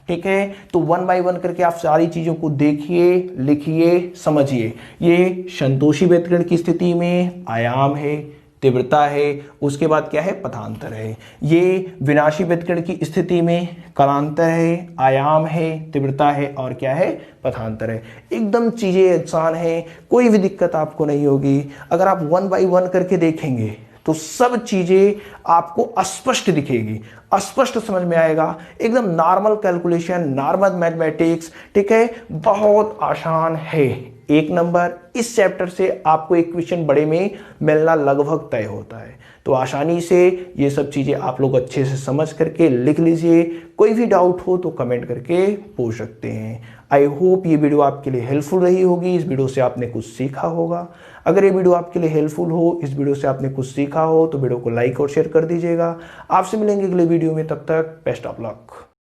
ठीक है, तो 1 बाय 1 करके आप सारी चीजों को देखिए, लिखिए, समझिए। ये संतोषी व्यतिकरण की स्थिति में आयाम है, तीव्रता है, उसके बाद क्या है, पथांतर है। ये विनाशी व्यतिकरण की स्थिति में कलांतर है, आयाम है, तीव्रता है, और क्या है, पथांतर है। एकदम चीजें आसान है, कोई भी दिक्कत आपको नहीं होगी। अगर आप 1 बाय 1 करके देखेंगे तो सब चीजें आपको स्पष्ट दिखेगी, स्पष्ट समझ में आएगा। एकदम नॉर्मल कैलकुलेशन, नॉर्मल मैथमेटिक्स, ठीक है, बहुत आसान है। 1 नंबर इस चैप्टर से आपको एक क्वेश्चन बड़े में मिलना लगभग तय होता है। तो आसानी से ये सब चीजें आप लोग अच्छे से समझ करके लिख लीजिए। कोई भी डाउट हो तो कमेंट करके पूछ सकते हैं। आई होप ये वीडियो आपके लिए हेल्पफुल रही होगी। इस वीडियो से आपने कुछ सीखा होगा। अगर ये वीडियो आपके लिए हेल्पफुल हो, इस वीडियो से आपने कुछ सीखा हो, तो वीडियो को लाइक और शेयर कर दीजिएगा। आपसे मिलेंगे अगले वीडियो में, तब तक बेस्ट ऑफ लक।